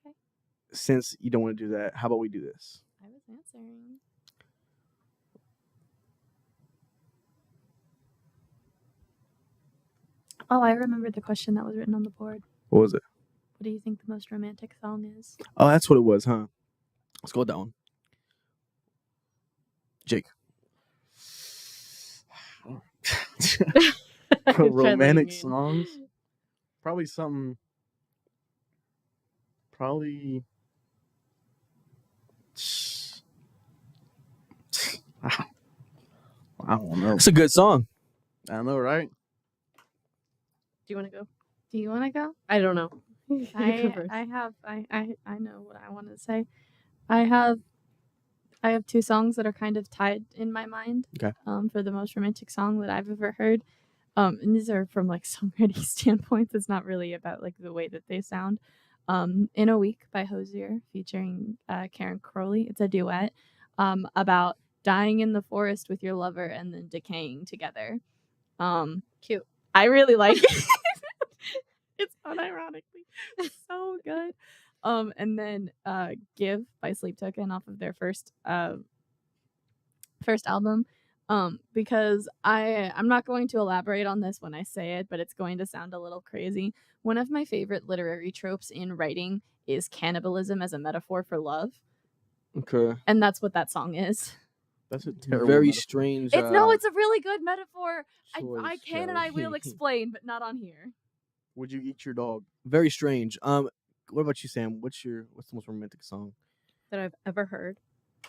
Okay. since you don't want to do that, how about we do this? I was answering. Oh, I remembered the question that was written on the board. What was it? What do you think the most romantic song is? Oh, that's what it was, huh? Let's go with that one. Jake. Romantic Trying. songs. Probably something. Probably. I don't know. It's a good song. I know, right? Do you want to go? Do you want to go? I don't know. You go I first. I know what I want to say. I have two songs that are kind of tied in my mind. Okay. For the most romantic song that I've ever heard. And these are from like songwriting standpoints. It's not really about like the way that they sound. In a Week by Hosier featuring Karen Crowley. It's a duet about dying in the forest with your lover and then decaying together. Cute. I really like it. It's unironically so good. And then Give by Sleep Token off of their first album. Because I'm not going to elaborate on this when I say it, but it's going to sound a little crazy. One of my favorite literary tropes in writing is cannibalism as a metaphor for love, Okay. and that's what that song is. That's a terrible. Very metaphor. strange. It's no, it's a really good metaphor. I choice, can and I will Joey. explain, but not on here. Would you eat your dog? Very strange. What about you, Sam? What's the most romantic song? That I've ever heard.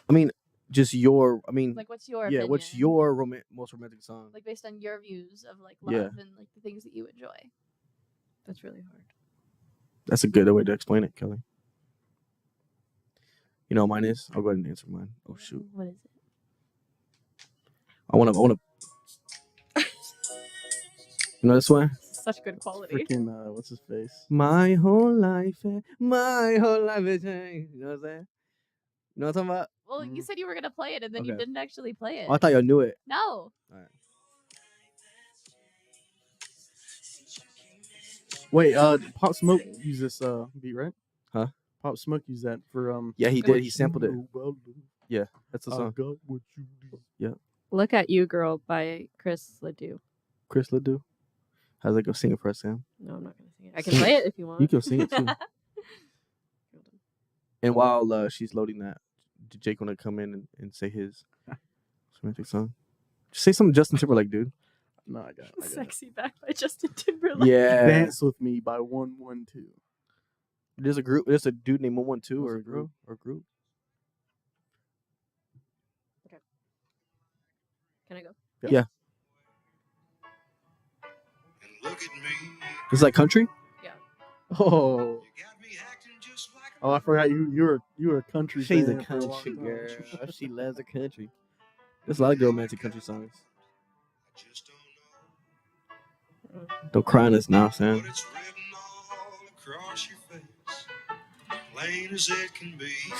I mean, just your. I mean, Like, what's your yeah. opinion? What's your most romantic song? like based on your views of like love Yeah. and like the things that you enjoy? That's really hard. That's a good way to explain it, Kelly. You know what mine is? I'll go ahead and answer mine. Oh shoot. What is it? I wanna. You know this one? Such good quality. Freaking what's his face? My whole life is changed. You know what I'm saying? You know what I'm talking about? Well, you said you were gonna play it, and then you Okay. didn't actually play it. Oh, I thought y'all knew it. No. Wait, Pop Smoke used this beat, right? Huh? Pop Smoke used that for Yeah, he did. He sampled it. Yeah, That's the I song. got what you do. Look at You Girl by Chris Ledoux. Chris Ledoux. How's it go? Sing it for us, Sam. No, I'm not going to sing it. I can play it if you want. You can sing it too. And while she's loading that, did Jake want to come in and say his romantic song? Just say something Justin Timberlake, dude. No, I got it. Sexy Back by Justin Timberlake. Yeah. Dance with Me by 112. There's a group. There's a dude named 112 or a What's a group? group. Can I go? Yeah. Is that country? Oh, I forgot you were a country. She's a fan for long country time. girl. She loves the country. There's a lot of good romantic country songs. Don't cry on us now, Sam.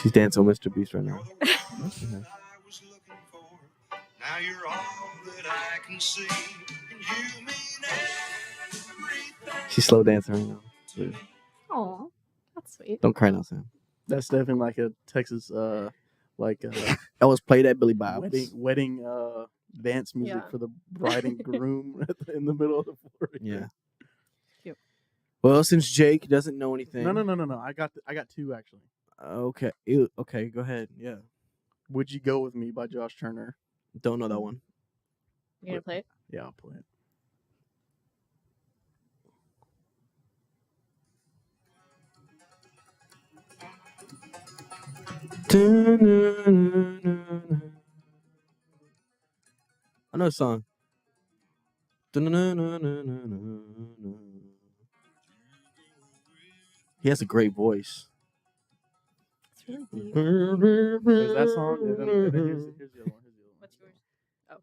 She's dancing with Mr. Beast right now. Now you're all that I can see, and you mean everything. She's slow dancing right now. Dude, Aw, that's sweet. don't cry now, Sam. That's definitely like a Texas I was played at Billy Bob's. wedding dance music Yeah. for the bride and groom in the middle of the floor. Yeah. Cute. Well, since Jake doesn't know anything. No. I got two actually. Okay. Ew, okay, go ahead. Yeah. Would You Go With Me by Josh Turner. Don't know that one. You going to play it? Yeah, I'll play it. I know a song. He has a great voice. It's really deep. There's that song, and then here's the other one. Here's the other one. What's yours? Oh.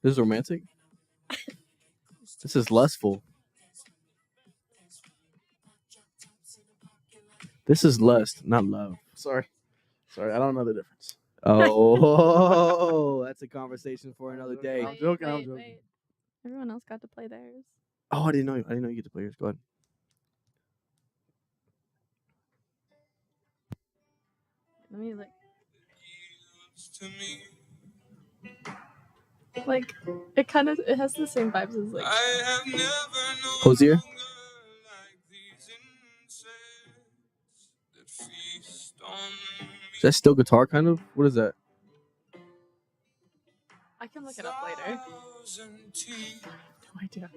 This is romantic. This is lustful. This is lust, not love. Sorry, I don't know the difference. Oh, that's a conversation for another day. I'm joking. Everyone else got to play theirs. Oh, I didn't know you get to play yours. Go ahead. Let me like. Like it has the same vibes as like Hosier? Is that still guitar kind of? What is that? I can look it up later. No idea.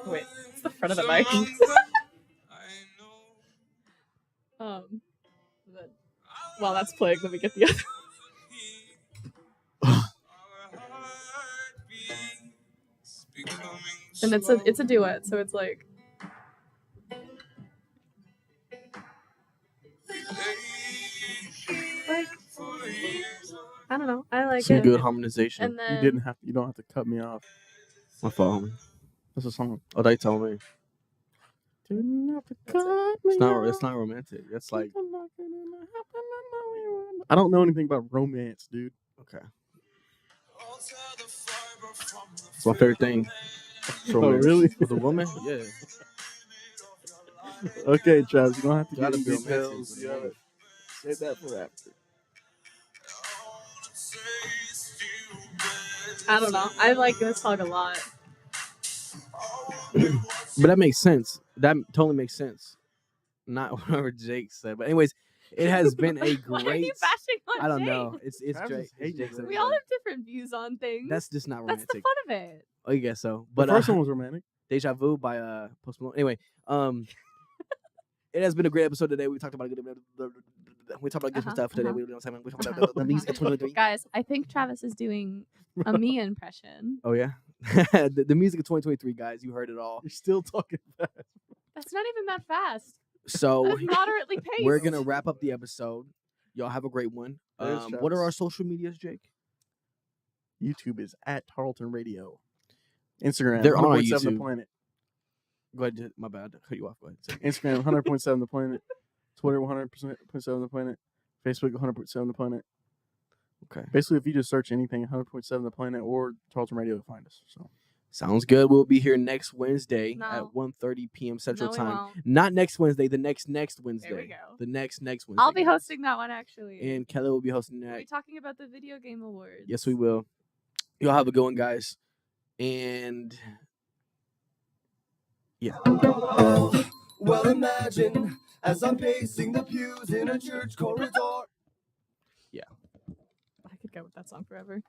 Wait, it's the front of the mic. But while that's playing, let me get the other. And it's a duet, so it's like I don't know. I like Some it. good harmonization. And then You don't have to cut me off. My fault, homie. That's a song. Oh, they told me. Didn't have to That's cut me It's not. off. It's not romantic. That's like I don't know anything about romance, dude. okay. It's my favorite thing. It's Oh, romance. really? With a woman, yeah. Okay, Travis, you don't have to Gotta get be into romantic details. with a Yeah, woman. save that for after. I don't know. I like this song a lot. But that makes sense. That totally makes sense. Not whatever Jake said. But anyways, it has been a Why are you great. bashing on I don't Jake? know. It's Travis Drake. is It's hating Jake's it. We all episode. have different views on things. That's just not That's romantic. the fun of it. Oh, you guess so. But But the first one was romantic. Deja Vu by Post Malone. Anyway, it has been a great episode today. We talked about good stuff today. We talked about the music of 2023. Guys, I think Travis is doing a me impression. Oh yeah, the music of 2023, guys. You heard it all. You're still talking fast. That's not even that fast. So That's moderately paced. we're gonna wrap up the episode. Y'all have a great one. There's What are Travis. our social medias, Jake? YouTube is at Tarleton Radio. Instagram, They're on our 100.7 The YouTube. Planet. Go ahead. My bad. I cut you off. Go ahead. Instagram, 100.7 The Planet. Twitter, 100.7 The Planet. Facebook, 100.7 The Planet. Okay. Basically, if you just search anything, 100.7 The Planet or Tarleton Radio, you'll find us. So Sounds good. We'll be here next Wednesday No. at 1:30 p.m. Central No, we Time. won't. Not next Wednesday. The next Wednesday. There we go. The next Wednesday. I'll be guys. hosting that one actually. And Kelly will be hosting We'll that. be talking about the video game awards. Yes, we will. Y'all have a good one, guys. And yeah. Well, imagine as I'm pacing the pews in a church corridor. I could go with that song forever.